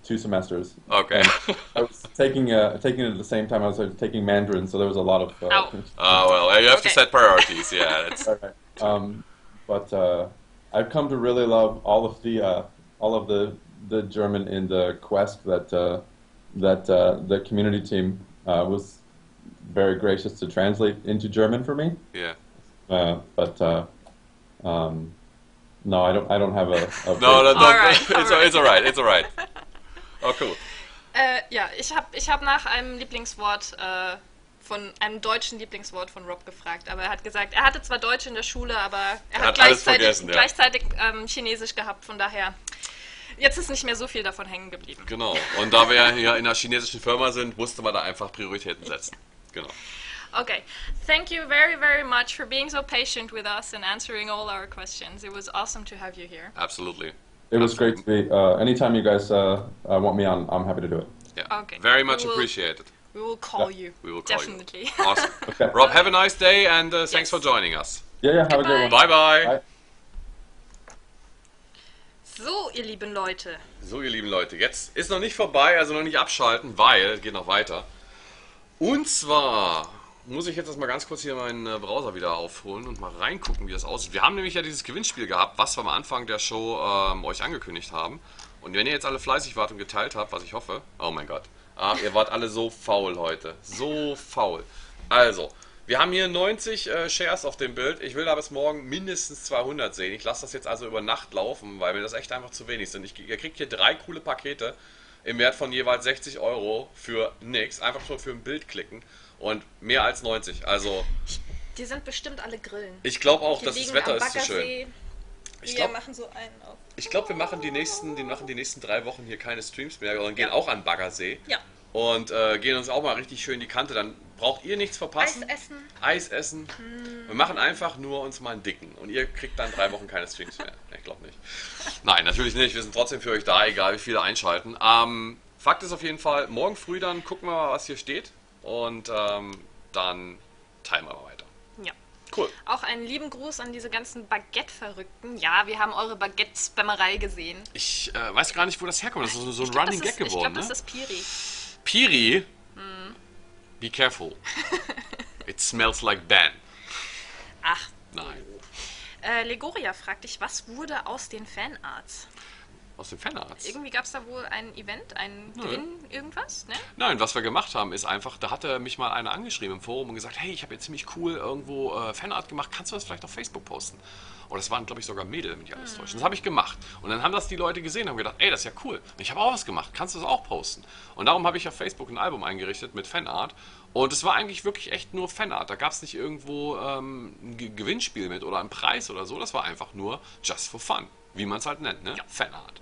Speaker 4: 2 semesters.
Speaker 2: Okay.
Speaker 4: And I was taking it at the same time I was taking Mandarin, so there was a lot of.
Speaker 2: Oh well, you have to set priorities. Yeah, that's.
Speaker 4: All right. But I've come to really love all of the German in the quest that the community team was very gracious to translate into German for me.
Speaker 2: Yeah.
Speaker 4: No, I don't have a
Speaker 2: No,
Speaker 4: favorite.
Speaker 3: Alright,
Speaker 2: it's alright, it's alright. Oh, cool.
Speaker 3: Ja, ich hab nach einem Lieblingswort von einem deutschen Lieblingswort von Rob gefragt, aber er hat gesagt, er hatte zwar Deutsch in der Schule, aber er hat
Speaker 2: alles
Speaker 3: gleichzeitig,
Speaker 2: vergessen, ja.
Speaker 3: gleichzeitig Chinesisch gehabt, von daher jetzt ist nicht mehr so viel davon hängen geblieben.
Speaker 2: Genau. Und da wir ja hier in einer chinesischen Firma sind, musste man da einfach Prioritäten setzen. Genau.
Speaker 3: Okay, thank you very, very much for being so patient with us and answering all our questions. It was awesome to have you here.
Speaker 2: Absolutely.
Speaker 4: It was great to be. Anytime you guys want me on, I'm happy to do it.
Speaker 2: Yeah.
Speaker 3: Okay.
Speaker 2: Very much
Speaker 3: We will-
Speaker 2: appreciated.
Speaker 3: We will call you.
Speaker 2: We will call
Speaker 3: Definitely.
Speaker 2: you. Awesome.
Speaker 4: Okay.
Speaker 2: Rob, have a nice day and thanks
Speaker 3: Yes.
Speaker 2: for joining us.
Speaker 4: Yeah, have a
Speaker 3: Goodbye.
Speaker 4: good one.
Speaker 2: Bye bye.
Speaker 4: Bye.
Speaker 3: So, ihr lieben Leute.
Speaker 2: So, ihr lieben Leute, jetzt ist noch nicht vorbei, also noch nicht abschalten, weil, geht noch weiter. Und zwar muss ich jetzt erstmal ganz kurz hier meinen Browser wieder aufholen und mal reingucken, wie das aussieht. Wir haben nämlich ja dieses Gewinnspiel gehabt, was wir am Anfang der Show euch angekündigt haben. Und wenn ihr jetzt alle fleißig wart und geteilt habt, was ich hoffe, oh mein Gott, ihr wart alle so faul heute, so faul. Also, wir haben hier 90 Shares auf dem Bild. Ich will da bis morgen mindestens 200 sehen. Ich lasse das jetzt also über Nacht laufen, weil mir das echt einfach zu wenig sind. Ihr kriegt hier 3 coole Pakete im Wert von jeweils 60 Euro für nix. Einfach nur für ein Bild klicken und mehr als 90. Also,
Speaker 3: Die sind bestimmt alle Grillen.
Speaker 2: ich glaube auch,
Speaker 3: Die
Speaker 2: dass das
Speaker 3: liegen
Speaker 2: Wetter
Speaker 3: am
Speaker 2: ist zu schön.
Speaker 3: Baggersee.
Speaker 2: Ich
Speaker 3: Wir
Speaker 2: glaube,
Speaker 3: machen so einen auf.
Speaker 2: wir machen die nächsten 3 Wochen hier keine Streams mehr, sondern gehen auch an Baggersee.
Speaker 3: Ja.
Speaker 2: Und gehen uns auch mal richtig schön die Kante. Dann braucht ihr nichts verpassen. Eis essen. Wir machen einfach nur uns mal einen dicken. Und ihr kriegt dann 3 Wochen keine Streams mehr. Ich glaube nicht. Nein, natürlich nicht. Wir sind trotzdem für euch da, egal wie viele einschalten. Fakt ist auf jeden Fall, morgen früh dann gucken wir mal, was hier steht. Und dann teilen wir mal weiter.
Speaker 3: Ja.
Speaker 2: Cool.
Speaker 3: Auch einen lieben Gruß an diese ganzen Baguette-Verrückten. Ja, wir haben eure Baguette-Spammerei gesehen.
Speaker 2: Ich weiß gar nicht, wo das herkommt. Das ist so ein Running Gag geworden.
Speaker 3: Ich glaube,
Speaker 2: Ne?
Speaker 3: das ist Piri.
Speaker 2: Piri? Be careful. It smells like ban.
Speaker 3: Ach.
Speaker 2: Nein.
Speaker 3: Legoria fragt dich, was wurde aus den Fanarts?
Speaker 2: Aus dem Fanarts.
Speaker 3: Irgendwie gab es da wohl ein Event, ein Gewinn, irgendwas, ne?
Speaker 2: Nein, was wir gemacht haben, ist einfach, da hatte mich mal einer angeschrieben im Forum und gesagt, hey, ich habe jetzt ziemlich cool irgendwo Fanart gemacht, kannst du das vielleicht auf Facebook posten? Und das waren, glaube ich, sogar Mädel, wenn ich alles täusche. Das habe ich gemacht. Und dann haben das die Leute gesehen und haben gedacht, ey, das ist ja cool. Und ich habe auch was gemacht, kannst du das auch posten? Und darum habe ich auf Facebook ein Album eingerichtet mit Fanart. Und es war eigentlich wirklich echt nur Fanart. Da gab es nicht irgendwo ein Gewinnspiel mit oder einen Preis oder so. Das war einfach nur just for fun, wie man es halt nennt, ne? Ja. Fanart.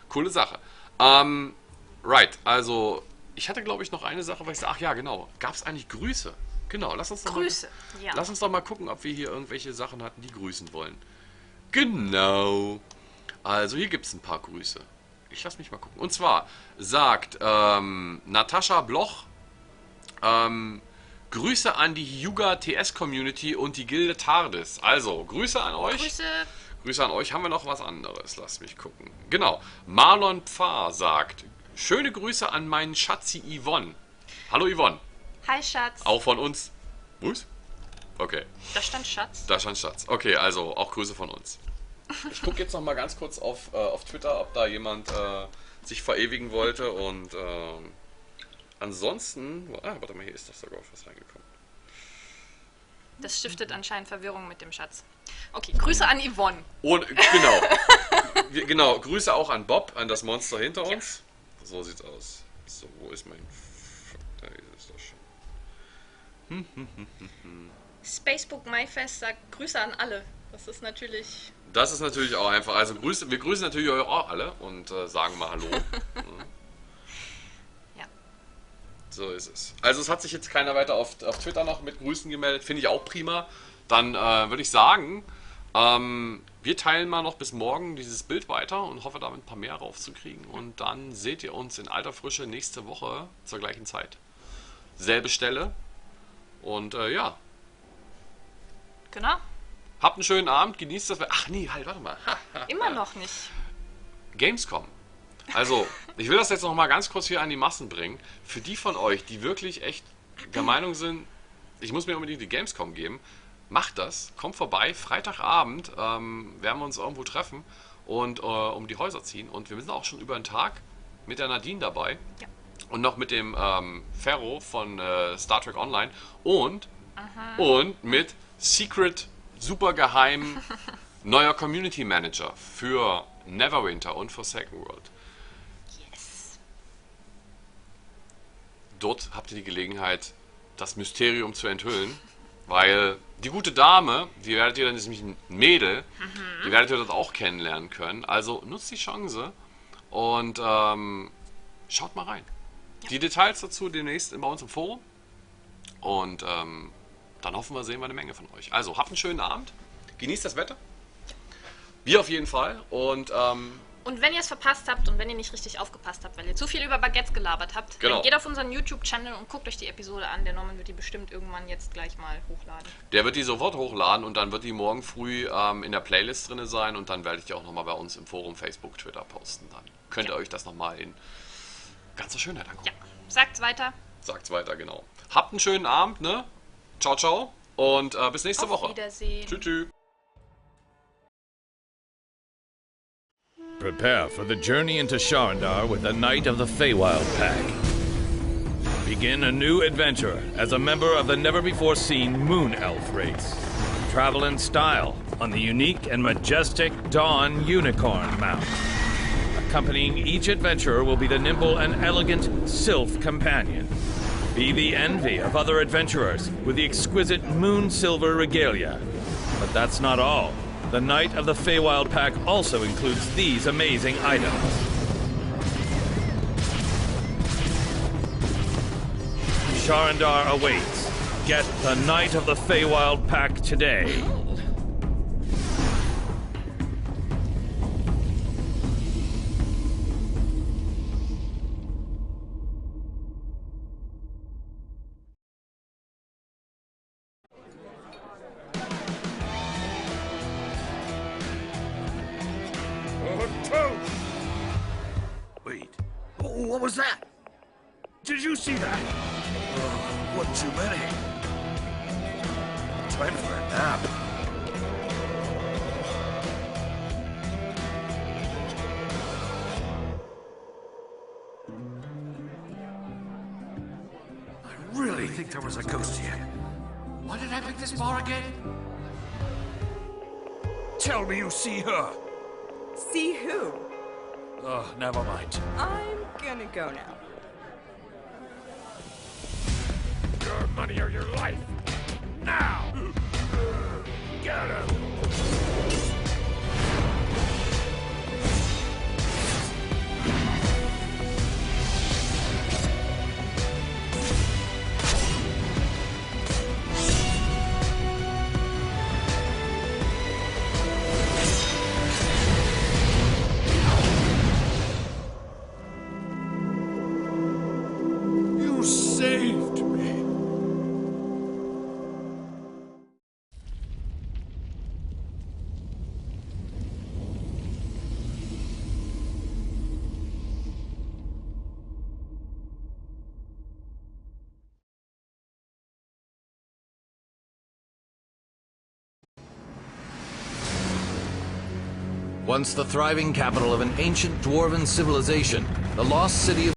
Speaker 2: Coole Sache. Right, also ich hatte, glaube ich, noch eine Sache, weil ich sage, ach ja, genau. Gab es eigentlich Grüße? Genau, lass uns doch
Speaker 3: Grüße,
Speaker 2: mal,
Speaker 3: ja.
Speaker 2: Lass uns doch mal gucken, ob wir hier irgendwelche Sachen hatten, die grüßen wollen. Genau. Also hier gibt es ein paar Grüße. Ich lass mich mal gucken. Und zwar sagt Natascha Bloch, Grüße an die Yuga TS Community und die Gilde TARDIS. Also, Grüße an euch. Grüße an euch. Haben wir noch was anderes? Lass mich gucken. Genau. Marlon Pfarr sagt, schöne Grüße an meinen Schatzi Yvonne. Hallo Yvonne.
Speaker 3: Hi Schatz.
Speaker 2: Auch von uns. Was? Okay.
Speaker 3: Da stand Schatz.
Speaker 2: Da stand Schatz. Okay, also auch Grüße von uns. Ich gucke jetzt noch mal ganz kurz auf Twitter, ob da jemand sich verewigen wollte. Und ansonsten... warte mal, hier ist doch sogar was reingekommen.
Speaker 3: Das stiftet anscheinend Verwirrung mit dem Schatz. Okay, Grüße an Yvonne.
Speaker 2: Und genau. Genau, Grüße auch an Bob, an das Monster hinter uns. So sieht's aus. So, wo ist mein... Da ist es doch schon.
Speaker 3: Spacebook MyFest sagt Grüße an alle. Das ist natürlich...
Speaker 2: Das ist natürlich auch einfach. Also wir grüßen natürlich euch auch alle und sagen mal Hallo.
Speaker 3: Ja.
Speaker 2: So ist es. Also es hat sich jetzt keiner weiter auf Twitter noch mit Grüßen gemeldet. Finde ich auch prima. Dann würde ich sagen, wir teilen mal noch bis morgen dieses Bild weiter und hoffe damit ein paar mehr raufzukriegen. Und dann seht ihr uns in alter Frische nächste Woche zur gleichen Zeit. Selbe Stelle. Und ja.
Speaker 3: Genau.
Speaker 2: Habt einen schönen Abend, genießt das. Ach nee, halt, warte mal.
Speaker 3: Immer noch nicht.
Speaker 2: Gamescom. Also, ich will das jetzt noch mal ganz kurz hier an die Massen bringen. Für die von euch, die wirklich echt der Meinung sind, ich muss mir unbedingt die Gamescom geben, macht das, kommt vorbei, Freitagabend werden wir uns irgendwo treffen und um die Häuser ziehen. Und wir sind auch schon über einen Tag mit der Nadine dabei.
Speaker 3: Ja.
Speaker 2: Und noch mit dem Ferro von Star Trek Online und mit Secret, super geheim neuer Community Manager für Neverwinter und für Second World.
Speaker 3: Yes.
Speaker 2: Dort habt ihr die Gelegenheit, das Mysterium zu enthüllen, weil die gute Dame, die werdet ihr dann, das ist nämlich ein Mädel, die werdet ihr dort auch kennenlernen können. Also nutzt die Chance und schaut mal rein. Ja. Die Details dazu demnächst bei uns im Forum. Und dann hoffen wir, sehen wir eine Menge von euch. Also habt einen schönen Abend, genießt das Wetter. Wir auf jeden Fall. Und
Speaker 3: wenn ihr es verpasst habt und wenn ihr nicht richtig aufgepasst habt, weil ihr zu viel über Baguettes gelabert habt,
Speaker 2: genau,
Speaker 3: dann geht auf unseren YouTube-Channel und guckt euch die Episode an. Der Norman wird die bestimmt irgendwann jetzt gleich mal hochladen.
Speaker 2: Der wird die sofort hochladen und dann wird die morgen früh in der Playlist drin sein und dann werde ich die auch nochmal bei uns im Forum, Facebook, Twitter posten. Dann könnt ihr euch das nochmal in ganzer Schönheit angucken.
Speaker 3: Ja, sagt's weiter.
Speaker 2: Sagt's weiter, genau. Habt einen schönen Abend, ne? Ciao, ciao und bis nächste Woche.
Speaker 3: Auf Wiedersehen.
Speaker 2: Tschüss, tschüss.
Speaker 5: Prepare for the journey into Sharndar with the Knight of the Feywild Pack. Begin a new adventure as a member of the never-before-seen Moon Elf race. Travel in style on the unique and majestic Dawn Unicorn Mount. Accompanying each adventurer will be the nimble and elegant Sylph Companion. Be the envy of other adventurers with the exquisite Moon Silver regalia. But that's not all. The Knight of the Feywild Pack also includes these amazing items. Sharndar awaits. Get the Knight of the Feywild Pack today.
Speaker 6: Wait, what was that? Did you see that? Wasn't too many. Time for a nap. I really think there was a ghost here. Why did I pick this bar again? Tell me you see her.
Speaker 7: See who?
Speaker 6: Never mind.
Speaker 7: I'm gonna go now.
Speaker 6: Your money or your life. Now! Get out! You saved me.
Speaker 8: Once the thriving capital of an ancient dwarven civilization, the lost city of